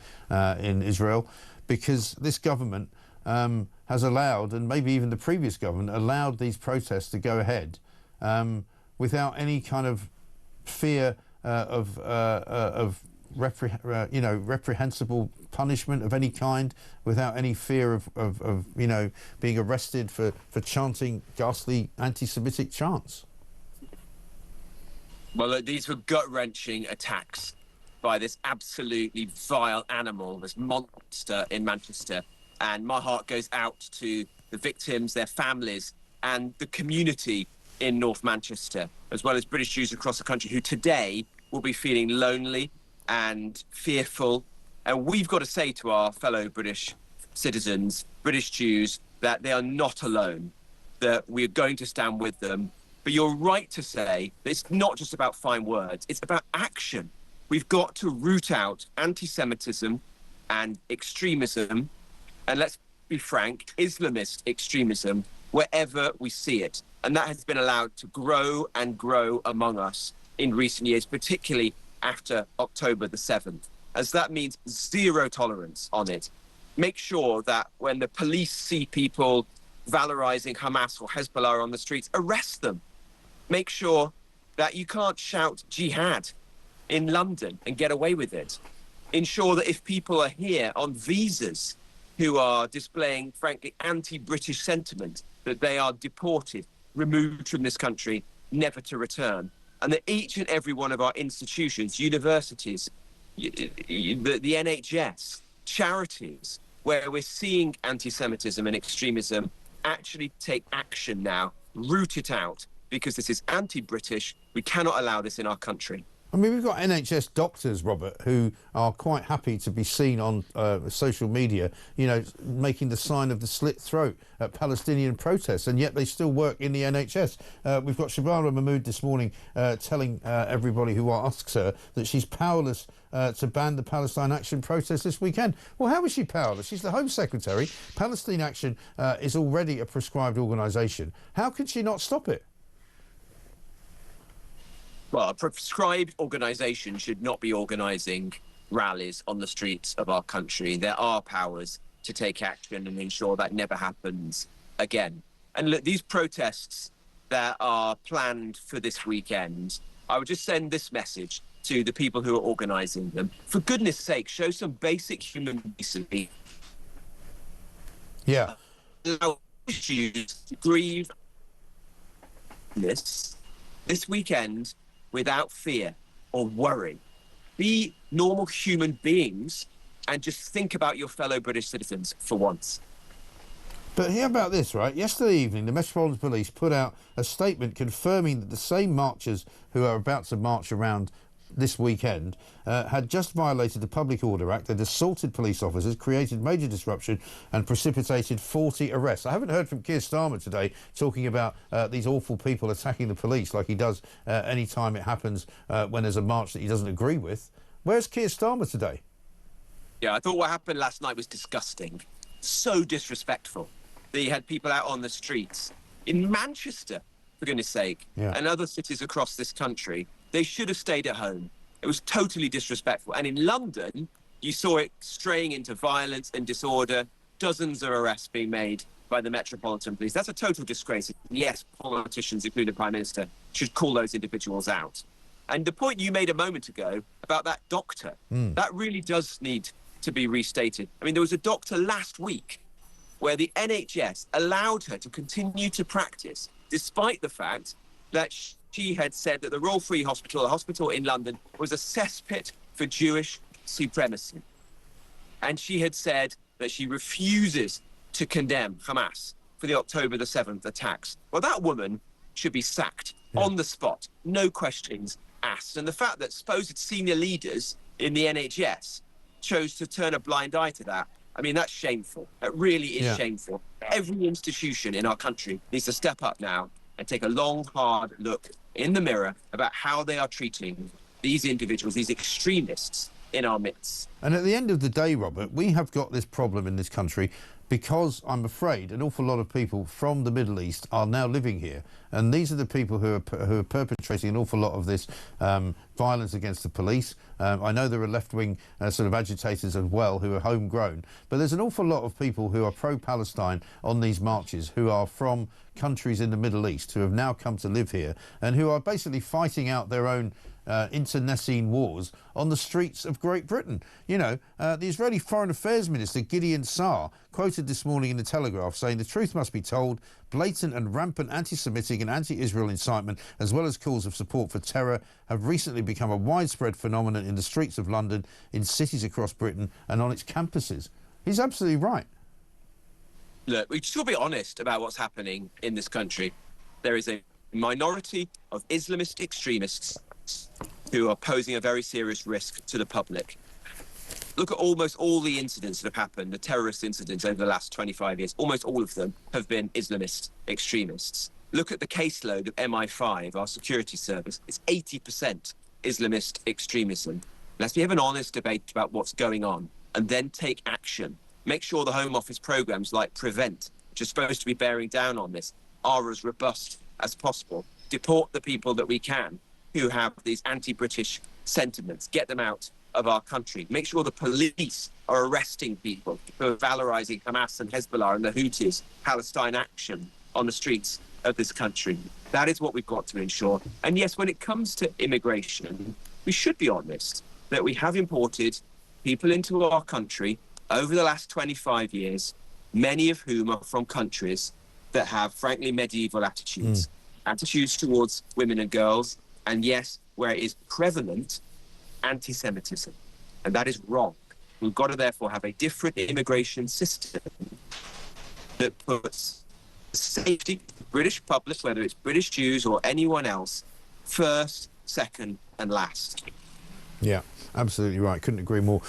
Israel, because this government has allowed, and maybe even the previous government, allowed these protests to go ahead without any kind of fear of reprehensible punishment of any kind, without any fear of being arrested for chanting ghastly anti-Semitic chants. Well, look, these were gut-wrenching attacks by this absolutely vile animal, this monster in Manchester. And my heart goes out to the victims, their families, and the community in North Manchester, as well as British Jews across the country who today will be feeling lonely and fearful. And we've got to say to our fellow British citizens, British Jews, that they are not alone, that we're going to stand with them. But you're right to say that it's not just about fine words, it's about action. We've got to root out anti-Semitism and extremism, and let's be frank, Islamist extremism, wherever we see it. And that has been allowed to grow and grow among us in recent years, particularly after October the 7th, as that means zero tolerance on it. Make sure that when the police see people valorizing Hamas or Hezbollah on the streets, arrest them. Make sure that you can't shout jihad in London and get away with it. Ensure that if people are here on visas who are displaying, frankly, anti-British sentiment, that they are deported, removed from this country, never to return. And that each and every one of our institutions, universities, the NHS, charities, where we're seeing anti-Semitism and extremism, actually take action now, root it out, because this is anti-British. We cannot allow this in our country. I mean, we've got NHS doctors, Robert, who are quite happy to be seen on social media, making the sign of the slit throat at Palestinian protests, and yet they still work in the NHS. We've got Shabara Mahmood this morning telling everybody who asks her that she's powerless to ban the Palestine Action protest this weekend. Well, how is she powerless? She's the Home Secretary. Palestine Action is already a prescribed organisation. How can she not stop it? Well, a prescribed organisation should not be organising rallies on the streets of our country. There are powers to take action and ensure that never happens again. And look, these protests that are planned for this weekend, I would just send this message to the people who are organising them. For goodness sake, show some basic human decency. Yeah. Allow issues to grieve this weekend without fear or worry. Be normal human beings and just think about your fellow British citizens for once. But hear about this, right? Yesterday evening, the Metropolitan Police put out a statement confirming that the same marchers who are about to march around this weekend had just violated the Public Order Act. They'd assaulted police officers, created major disruption and precipitated 40 arrests. I haven't heard from Keir Starmer today talking about these awful people attacking the police like he does any time it happens when there's a march that he doesn't agree with. Where's Keir Starmer today? Yeah, I thought what happened last night was disgusting. So disrespectful that you had people out on the streets in Manchester, for goodness sake, and other cities across this country. They should have stayed at home. It was totally disrespectful. And in London, you saw it straying into violence and disorder, dozens of arrests being made by the Metropolitan Police. That's a total disgrace. Yes, politicians, including the Prime Minister, should call those individuals out. And the point you made a moment ago about that doctor, that really does need to be restated. I mean, there was a doctor last week where the NHS allowed her to continue to practice, despite the fact that she had said that the Royal Free Hospital, a hospital in London, was a cesspit for Jewish supremacy. And she had said that she refuses to condemn Hamas for the October the 7th attacks. Well, that woman should be sacked on the spot, no questions asked. And the fact that supposed senior leaders in the NHS chose to turn a blind eye to that, I mean, that's shameful. It really is shameful. Every institution in our country needs to step up now and take a long, hard look in the mirror about how they are treating these individuals, these extremists in our midst. And at the end of the day, Robert, we have got this problem in this country because I'm afraid an awful lot of people from the Middle East are now living here. And these are the people who are perpetrating an awful lot of this violence against the police. I know there are left-wing sort of agitators as well who are homegrown. But there's an awful lot of people who are pro-Palestine on these marches who are from countries in the Middle East who have now come to live here and who are basically fighting out their own internecine wars on the streets of Great Britain. You know, the Israeli Foreign Affairs Minister Gideon Saar quoted this morning in the Telegraph saying the truth must be told, blatant and rampant anti-Semitic and anti-Israel incitement as well as calls of support for terror have recently become a widespread phenomenon in the streets of London, in cities across Britain and on its campuses. He's absolutely right. Look, we should be honest about what's happening in this country. There is a minority of Islamist extremists who are posing a very serious risk to the public. Look at almost all the incidents that have happened, the terrorist incidents over the last 25 years. Almost all of them have been Islamist extremists. Look at the caseload of MI5, our security service. It's 80% Islamist extremism. Let's have an honest debate about what's going on and then take action. Make sure the Home Office programmes like Prevent, which are supposed to be bearing down on this, are as robust as possible. Deport the people that we can who have these anti-British sentiments. Get them out of our country. Make sure the police are arresting people who are valorising Hamas and Hezbollah and the Houthis, Palestine action on the streets of this country. That is what we've got to ensure. And yes, when it comes to immigration, we should be honest that we have imported people into our country over the last 25 years, many of whom are from countries that have, frankly, medieval attitudes, attitudes towards women and girls, and yes, where it is prevalent, anti-Semitism. And that is wrong. We've got to therefore have a different immigration system that puts the safety of the British public, whether it's British Jews or anyone else, first, second and last. Yeah, absolutely right. Couldn't agree more.